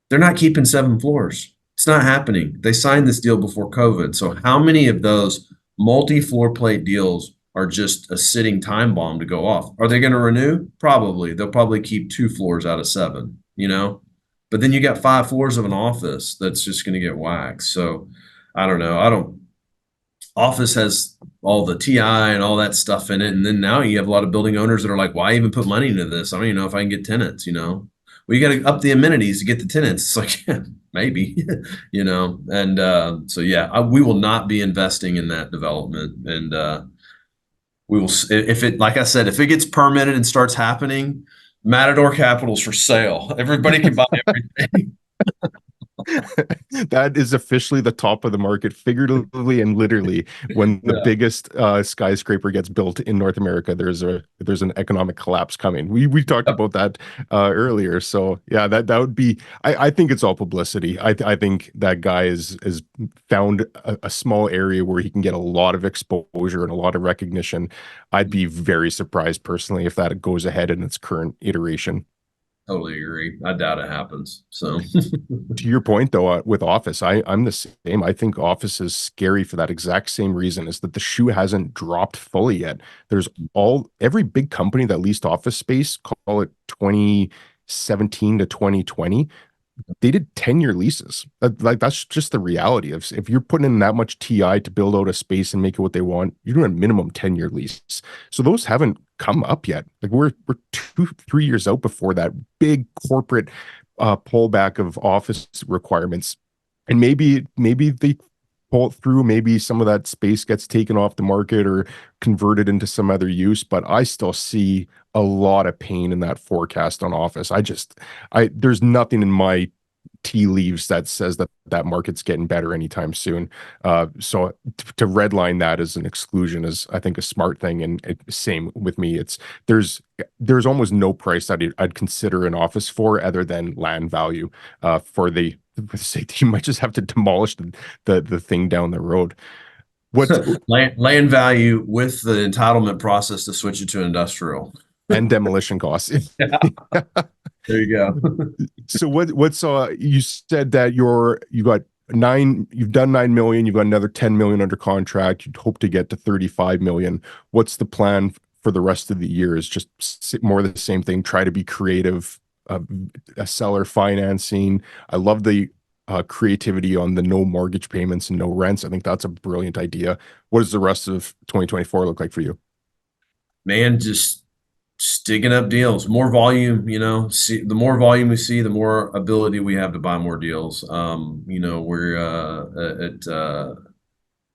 They're not keeping 7 floors. It's not happening. They signed this deal before COVID. So how many of those multi-floor plate deals are just a sitting time bomb to go off? Are they going to renew? Probably. They'll probably keep 2 floors out of 7, But then you got 5 floors of an office that's just going to get whacked. So I don't know. Office has all the TI and all that stuff in it. And then now you have a lot of building owners that are like, why even put money into this? I don't even know if I can get tenants, Well, you got to up the amenities to get the tenants. It's like, yeah, maybe, And so, yeah, we will not be investing in that development. And we will, if it, like I said, if it gets permitted and starts happening, Matador Capital's for sale. Everybody can buy everything. That is officially the top of the market, figuratively and literally. When the Yeah. biggest skyscraper gets built in North America, there's an economic collapse coming. We talked about that earlier. So yeah, that would be. I think it's all publicity. I think that guy is found a small area where he can get a lot of exposure and a lot of recognition. I'd be very surprised personally if that goes ahead in its current iteration. Totally agree. I doubt it happens. So To your point though, with office, I'm the same. I think office is scary for that exact same reason, is that the shoe hasn't dropped fully yet. There's every big company that leased office space, call it 2017 to 2020, they did 10-year leases. Like that's just the reality of, if you're putting in that much TI to build out a space and make it what they want, you're doing a minimum 10-year lease. So those haven't come up yet. Like we're 2, 3 years out before that big corporate pullback of office requirements. And maybe they pull it through, maybe some of that space gets taken off the market or converted into some other use, but I still see a lot of pain in that forecast on office. I there's nothing in my tea leaves that says that that market's getting better anytime soon. So to redline that as an exclusion is, I think, a smart thing. And same with me. There's almost no price that I'd consider an office for other than land value. For the sake, you might just have to demolish the thing down the road. What land value with the entitlement process to switch it to industrial. and demolition costs. Yeah, there you go. So what's you said that you've done 9 million, you've got another 10 million under contract, you'd hope to get to 35 million. What's the plan for the rest of the year? Is just more of the same thing, try to be creative, a seller financing. I love the creativity on the no mortgage payments and no rents. I think that's a brilliant idea. What does the rest of 2024 look like for you? Man, just sticking up deals, more volume, see the more volume we see, the more ability we have to buy more deals. We're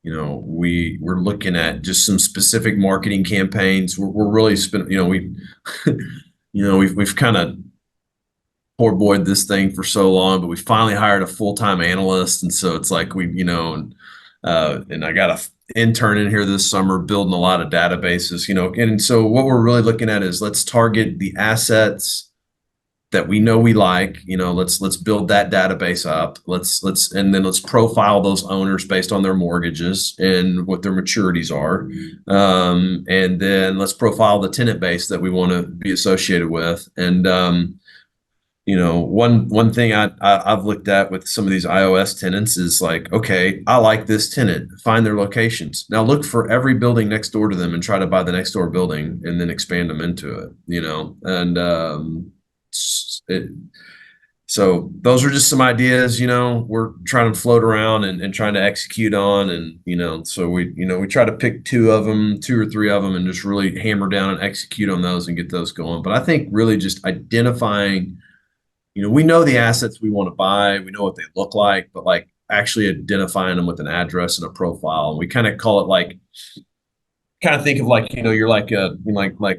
we're looking at just some specific marketing campaigns. We're really spending, we've kind of poor boyed this thing for so long, but we finally hired a full-time analyst. And so it's like and I got a intern in here this summer building a lot of databases, and so what we're really looking at is let's target the assets that we know we like, let's build that database up. And then let's profile those owners based on their mortgages and what their maturities are. And then let's profile the tenant base that we want to be associated with. And one thing I've looked at with some of these iOS tenants is like, okay, I like this tenant, find their locations. Now look for every building next door to them and try to buy the next door building and then expand them into it, and it, so those are just some ideas, we're trying to float around and trying to execute on. And, so we try to pick two or three of them and just really hammer down and execute on those and get those going. But I think really just identifying, we know the assets we want to buy, we know what they look like, but like actually identifying them with an address and a profile. And we kind of call it like, kind of think of like, you're like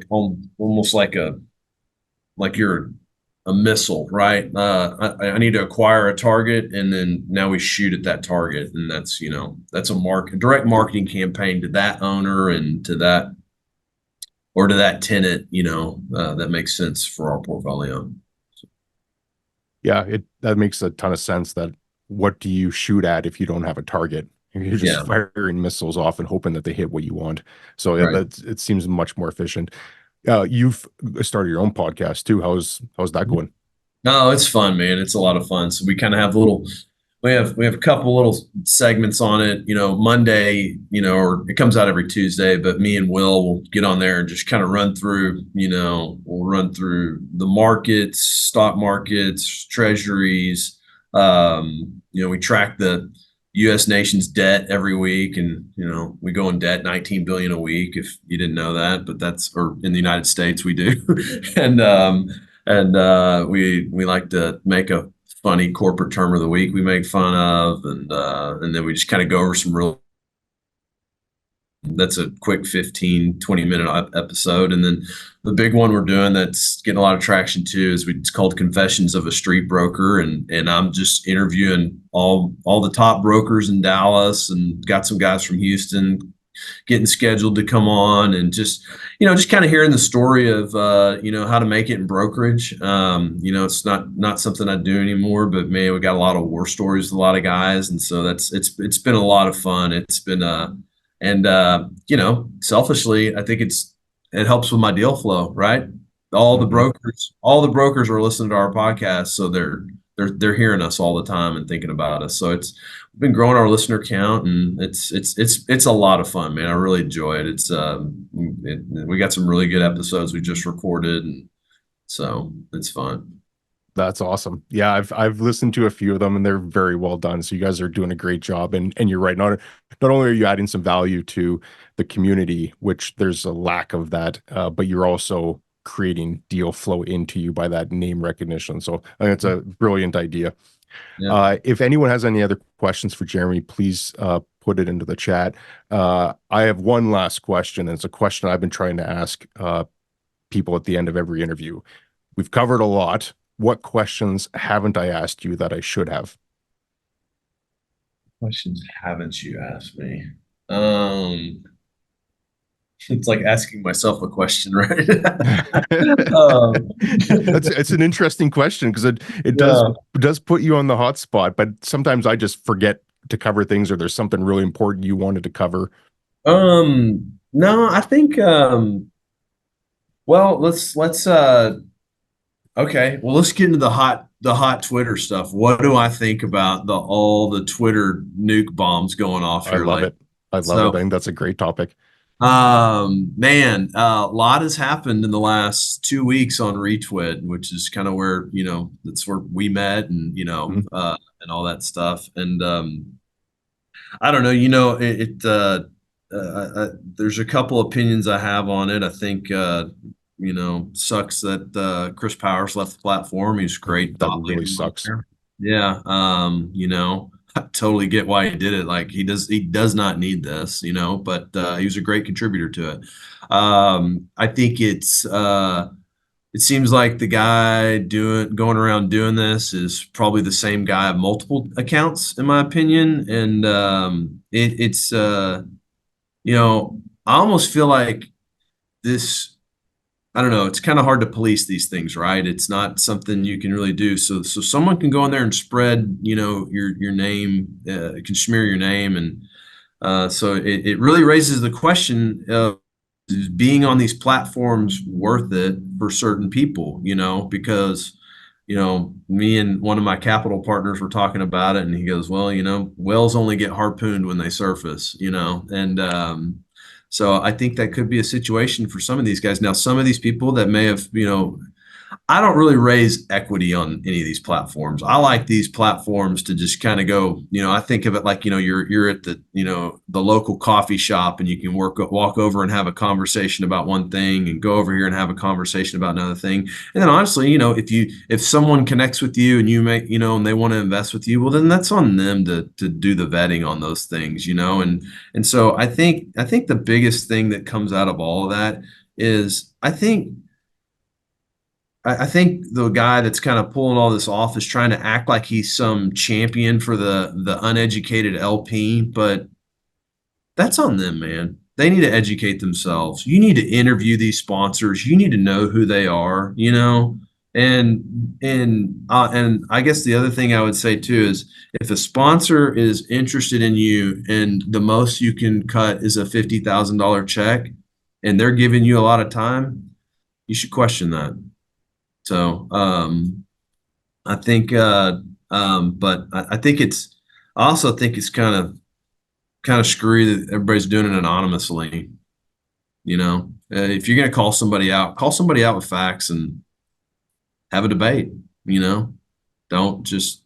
almost like you're a missile, right? I need to acquire a target, and then now we shoot at that target, and that's a direct marketing campaign to that owner and to that tenant, that makes sense for our portfolio. Yeah, that makes a ton of sense. That what do you shoot at if you don't have a target? You're just Yeah, firing missiles off and hoping that they hit what you want. So yeah, right. it seems much more efficient. You've started your own podcast too. How's that going? No, it's fun, man. It's a lot of fun. So we kind of have we have a couple little segments on it. Monday, or it comes out every Tuesday, but me and will get on there and just kind of we'll run through the markets, stock markets, treasuries. We track the U.S. nation's debt every week, and we go in debt 19 billion a week. If you didn't know that, but or in the United States we do, and we like to make a funny corporate term of the week we make fun of, and then we just kind of go over some real That's a quick 15-20 minute episode. And then the big one we're doing that's getting a lot of traction too is it's called Confessions of a Street Broker. And I'm just interviewing all the top brokers in Dallas, and got some guys from Houston getting scheduled to come on, and just kind of hearing the story of how to make it in brokerage. It's not something I do anymore, but man, we got a lot of war stories with a lot of guys, and so it's been a lot of fun. It's been and selfishly, I think it helps with my deal flow, right? Mhm. All the brokers are listening to our podcast, so they're hearing us all the time and thinking about us. So it's we've been growing our listener count, and it's a lot of fun, man. I really enjoy it. We got some really good episodes we just recorded, and so it's fun. That's awesome. Yeah, I've listened to a few of them and they're very well done. So you guys are doing a great job. And you're right. Not only are you adding some value to the community, which there's a lack of that, but you're also creating deal flow into you by that name recognition. So I think it's a brilliant idea. Yeah. If anyone has any other questions for Jeremy, please put it into the chat. I have one last question, and it's a question I've been trying to ask people at the end of every interview. We've covered a lot. What questions haven't I asked you that I should have? Questions haven't you asked me? Um, it's like asking myself a question, right? um, That's it's an interesting question because it yeah. does put you on the hot spot, but sometimes I just forget to cover things or there's something really important you wanted to cover. No, I think well, okay, well, let's get into the hot Twitter stuff. What do I think about the all the Twitter nuke bombs going off I here love lately? it. I love it. I So, think that's a great topic. man, a lot has happened in the last 2 weeks on Retweet, which is kind of where, that's where we met, and Mhm. and all that stuff. And I don't know, there's a couple opinions I have on it. I think sucks that Chris Powers left the platform. He's a great That thought really leader on sucks. there. Yeah, I totally get why he did it. Like, he does not need this, but he was a great contributor to it. I think it seems like the guy going around doing this is probably the same guy of multiple accounts, in my opinion. And I almost feel like this. I don't know. It's kind of hard to police these things, right? It's not something you can really do. So someone can go in there and spread, your name, can smear your name, and so it really raises the question of, is being on these platforms worth it for certain people, because, me and one of my capital partners were talking about it, and he goes, well, whales only get harpooned when they surface, and so I think that could be a situation for some of these guys. Now, some of these people that may have, I don't really raise equity on any of these platforms. I like these platforms to just kind of go, I think of it like, you're at the local coffee shop, and you can walk over and have a conversation about one thing, and go over here and have a conversation about another thing. And then honestly, if someone connects with you, and you make, and they want to invest with you, well, then that's on them to do the vetting on those things, and so I think the biggest thing that comes out of all of that is, I think the guy that's kind of pulling all this off is trying to act like he's some champion for the uneducated LP, but that's on them, man. They need to educate themselves. You need to interview these sponsors. You need to know who they are, and I guess the other thing I would say too is, if a sponsor is interested in you, and the most you can cut is a $50,000 check, and they're giving you a lot of time, you should question that. So, I think, but I think I also think it's kind of screwy that everybody's doing it anonymously. If you're going to call somebody out with facts, and have a debate. You know, don't just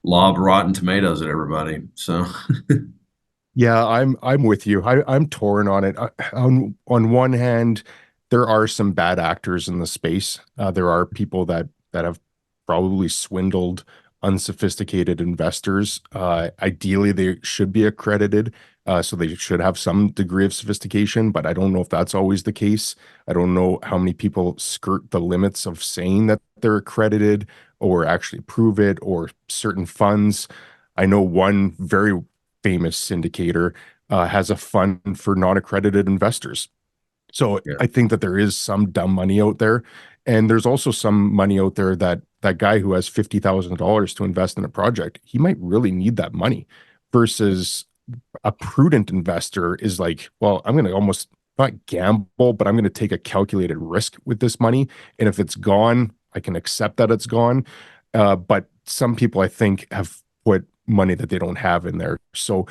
lob rotten tomatoes at everybody. So, Yeah, I'm with you. I'm torn on it. On one hand, there are some bad actors in the space. There are people that have probably swindled unsophisticated investors. Ideally, they should be accredited, So they should have some degree of sophistication, but I don't know if that's always the case. I don't know how many people skirt the limits of saying that they're accredited or actually prove it, or certain funds. I know one very famous syndicator has a fund for non-accredited investors. So Yeah. I think that there is some dumb money out there. And there's also some money out there that that guy who has $50,000 to invest in a project, he might really need that money versus a prudent investor is like, well, I'm going to almost not gamble, but I'm going to take a calculated risk with this money. And if it's gone, I can accept that it's gone. But some people, I think, have put money that they don't have in there. So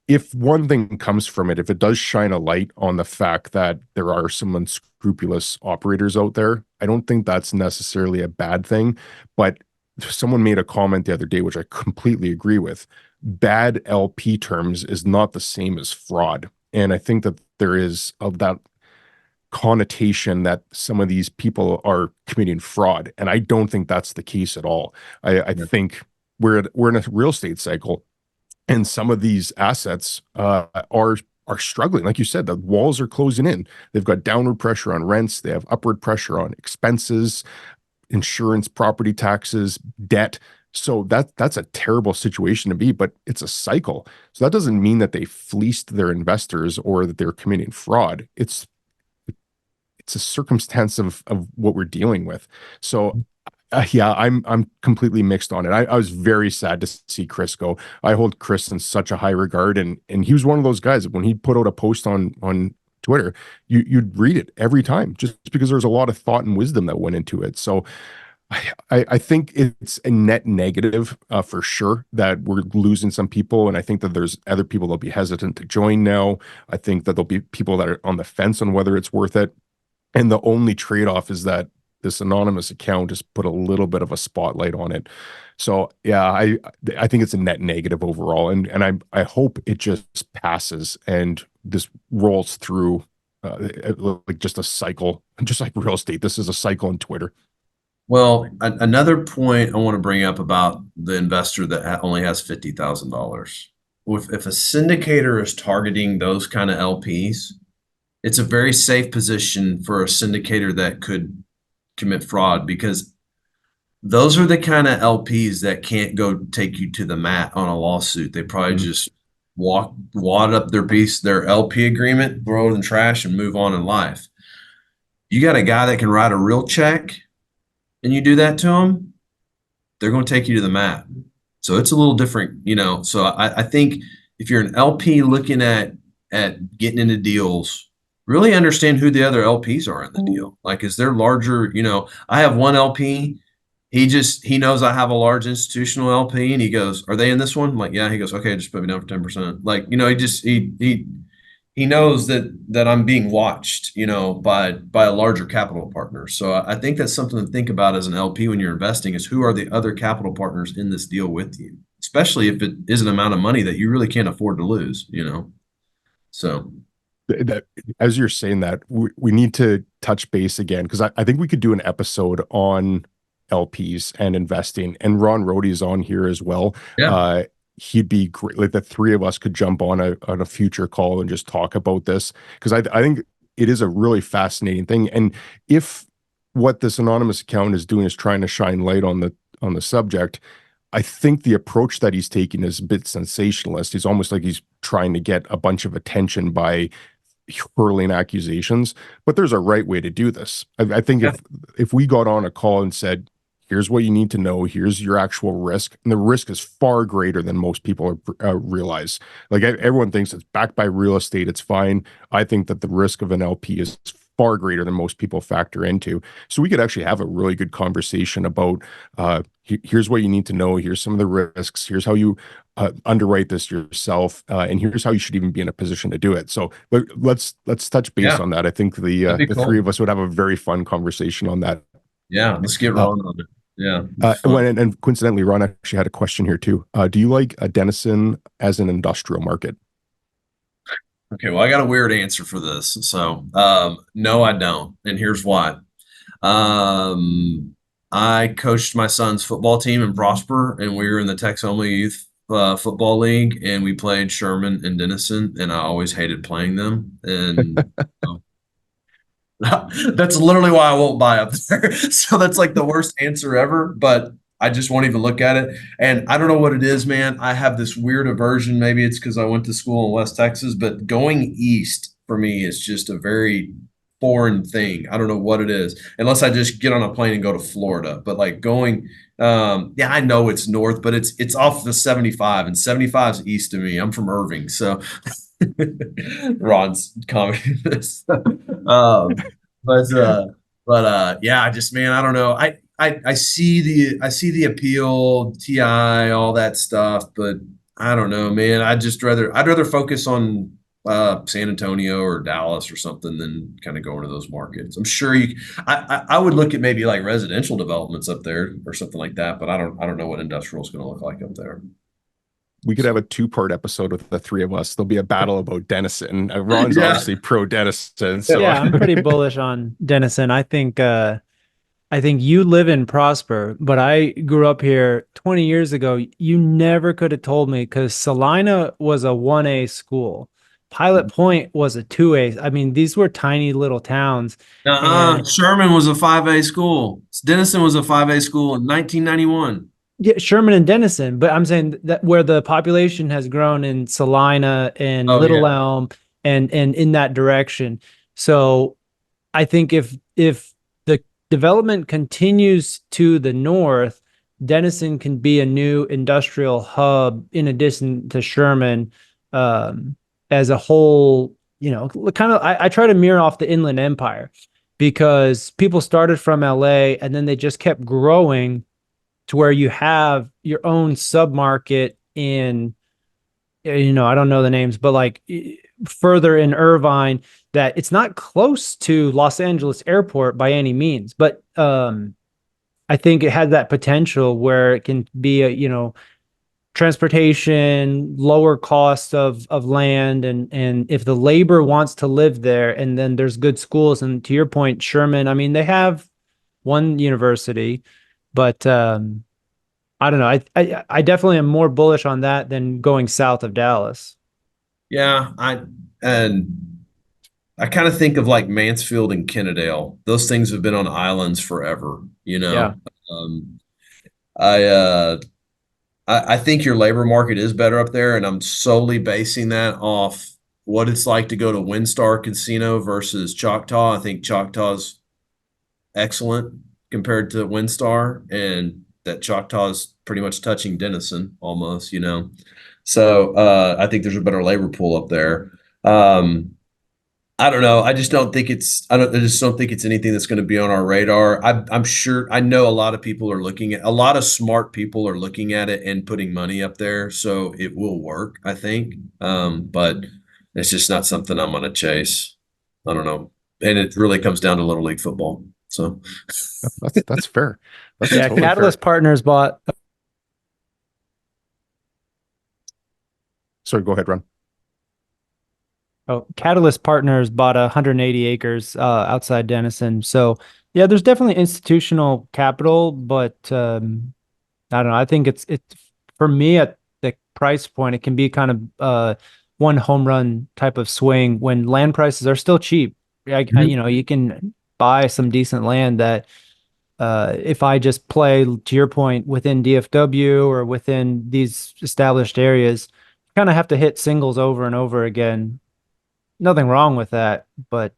if one thing comes from it, if it does shine a light on the fact that there are some unscrupulous operators out there, I don't think that's necessarily a bad thing. But someone made a comment the other day, which I completely agree with. Bad LP terms is not the same as fraud. And I think that there is of that connotation that some of these people are committing fraud. And I don't think that's the case at all. I Yeah. think we're in a real estate cycle, and some of these assets are struggling. Like you said, the walls are closing in. They've got downward pressure on rents. They have upward pressure on expenses, insurance, property taxes, debt. So that's a terrible situation to be, but it's a cycle. So that doesn't mean that they fleeced their investors or that they're committing fraud. It's a circumstance of what we're dealing with. So yeah, I'm completely mixed on it. I was very sad to see Chris go. I hold Chris in such a high regard, and he was one of those guys. When he put out a post on Twitter, you'd read it every time, just because there's a lot of thought and wisdom that went into it. So I think it's a net negative for sure that we're losing some people, and I think that there's other people that'll be hesitant to join now. I think that there'll be people that are on the fence on whether it's worth it. And the only trade-off is that this anonymous account just put a little bit of a spotlight on it. So yeah, I think it's a net negative overall, and I hope it just passes and this rolls through like just a cycle, just like real estate. This is a cycle in Twitter. Well, another point I want to bring up about the investor that only has $50,000. If a syndicator is targeting those kind of LPs, it's a very safe position for a syndicator that could commit fraud, because those are the kind of LPs that can't go take you to the mat on a lawsuit. They probably Mhm. just wad up their LP agreement, throw it in the trash, and move on in life. You got a guy that can write a real check, and you do that to them, they're going to take you to the mat. So it's a little different. So I think if you're an LP looking at getting into deals, really understand who the other LPs are in the deal. Like, is there larger? I have one LP. He knows I have a large institutional LP, and he goes, "Are they in this one?" I'm like, "Yeah." He goes, "Okay, just put me down for 10%." Like, he knows that I'm being watched, by a larger capital partner. So I think that's something to think about as an LP when you're investing, is who are the other capital partners in this deal with you, especially if it is an amount of money that you really can't afford to lose. So That, as you're saying that, we need to touch base again because I think we could do an episode on LPs and investing, and Ron Rohde is on here as well. yeah, He'd be great. Like the three of us could jump on a future call and just talk about this because I think it is a really fascinating thing. And if what this anonymous account is doing is trying to shine light on the subject, I think the approach that he's taking is a bit sensationalist. He's almost like he's trying to get a bunch of attention by hurling accusations, but there's a right way to do this. I think yeah, if we got on a call and said, "Here's what you need to know. Here's your actual risk," and the risk is far greater than most people realize. Like everyone thinks it's backed by real estate, it's fine. I think that the risk of an LP is far greater than most people factor into. So we could actually have a really good conversation about here's what you need to know. Here's some of the risks. Here's how you underwrite this yourself, and here's how you should even be in a position to do it. So let's touch base yeah. on that. I think That'd be the three cool. of us would have a very fun conversation on that. Yeah, let's get Uh, Ron on it. Yeah, it's when, fun. and coincidentally, Ron actually had a question here too. Do you like a Denison as an industrial market? Okay, well, I got a weird answer for this. So, no, I don't, and here's why. Um, I coached my son's football team in Prosper, and we were in the Texoma youth football league, and we played Sherman and Denison, and I always hated playing them. And that's literally why I won't buy up there. So that's like the worst answer ever, but I just won't even look at it. And I don't know what it is, man. I have this weird aversion. Maybe it's because I went to school in West Texas, but going east for me is just a very foreign thing. I don't know what it is, unless I just get on a plane and go to Florida. But like going, yeah, I know it's north, but it's off the 75, and 75 is east of me. I'm from Irving, so Ron's commenting this. um, but yeah, I just man, I don't know. I see the appeal, TI, all that stuff, but I don't know, man. I'd rather focus on San Antonio or Dallas or something than kind of going to those markets. I'm sure I would look at maybe like residential developments up there or something like that, but I don't know what industrial is going to look like up there. We could have a two-part episode with the three of us. There'll be a battle about Denison. Ron's Yeah. obviously pro Denison, so Yeah, I'm pretty bullish on Denison. I think you live in Prosper, but I grew up here 20 years ago. You never could have told me because Salina was a 1A school. Pilot Point was a 2A. I mean, these were tiny little towns. And Sherman was a 5A school. Denison was a 5A school in 1991. yeah, Sherman and Denison, but I'm saying that where the population has grown in Salina and Oh Little yeah. Elm and in that direction. So I think if the development continues to the north, Denison can be a new industrial hub in addition to Sherman, as a whole. Kind of I try to mirror off the Inland Empire because people started from LA and then they just kept growing to where you have your own submarket in, I don't know the names, but like further in Irvine, that it's not close to Los Angeles Airport by any means, but I think it has that potential where it can be transportation, lower cost of land, and if the labor wants to live there, and then there's good schools, and to your point, Sherman, I mean, they have one university, but I don't know. I definitely am more bullish on that than going south of Dallas. Yeah, and I kind of think of like Mansfield and Kennedale. Those things have been on islands forever, you Yeah. know. Um, I uh I think your labor market is better up there, and I'm solely basing that off what it's like to go to WinStar Casino versus Choctaw. I think Choctaw's excellent compared to WinStar, and that Choctaw's pretty much touching Denison almost, you know. So I think there's a better labor pool up there. Um, I don't know. I just don't think it's. I just don't think it's anything that's going to be on our radar. I'm sure. I know a lot of people are looking at. A lot of smart people are looking at it and putting money up there, so it will work. I think, but it's just not something I'm going to chase. I don't know, and it really comes down to Little League football. So, that's fair. That's Yeah, totally fair. Catalyst Partners bought. Sorry, go ahead, Ron. Oh, Catalyst Partners bought 180 acres outside Denison. So yeah, there's definitely institutional capital, but I don't know. I think it's for me at the price point, it can be kind of one home run type of swing when land prices are still cheap. You can buy some decent land that if I just play to your point within DFW or within these established areas, kind of have to hit singles over and over again. Nothing wrong with that, but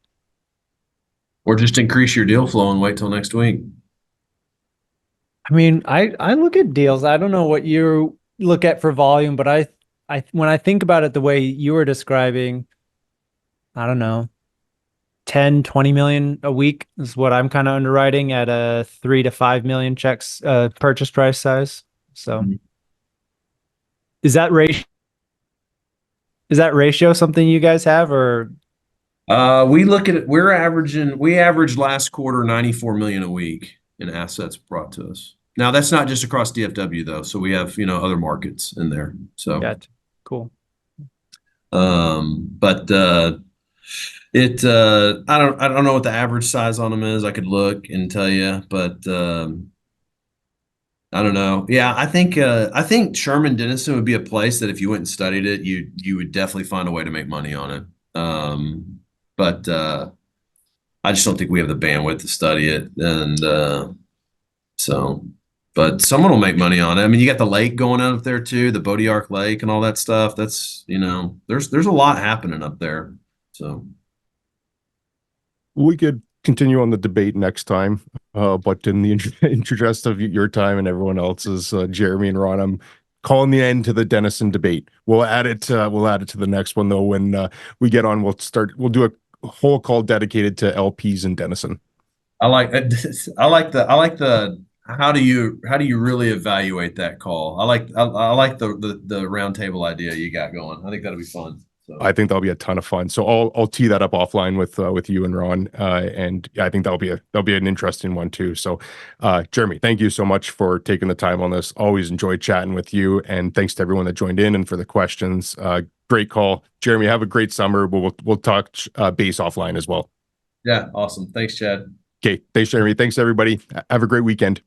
or just increase your deal flow and wait till next week. I mean, I look at deals. I don't know what you look at for volume, but I when I think about it the way you were describing, I don't know, 10, 20 million a week is what I'm kind of underwriting at a 3 to 5 million checks purchase price size. So is that ratio something you guys have, or We look at it. We averaged last quarter 94 million a week in assets brought to us. Now that's not just across DFW though. So we have, other markets in there. So, yeah, cool. but I don't know what the average size on them is. I could look and tell you, but I don't know. Yeah, I think Sherman Denison would be a place that if you went and studied it, you would definitely find a way to make money on it. But I just don't think we have the bandwidth to study it, and so. But someone will make money on it. I mean, you got the lake going out up there too, the Bodiark Lake and all that stuff. That's, there's a lot happening up there. So We could continue on the debate next time, but in the interest of your time and everyone else's, Jeremy and Ron, I'm calling the end to the Denison debate. We'll add it. We'll add it to the next one though. When we get on, We'll do a whole call dedicated to LPs in Denison. I like I like the how do you really evaluate that call? I like the round table idea you got going. I think that'll be fun. So I think that'll be a ton of fun. So I'll tee that up offline with you and Ron, and I think that'll be an interesting one too. So, Jeremy, thank you so much for taking the time on this. Always enjoyed chatting with you, and thanks to everyone that joined in and for the questions. Great call, Jeremy. Have a great summer. But we'll talk base offline as well. yeah, awesome. Thanks, Chad. Okay, thanks, Jeremy. Thanks everybody. Have a great weekend.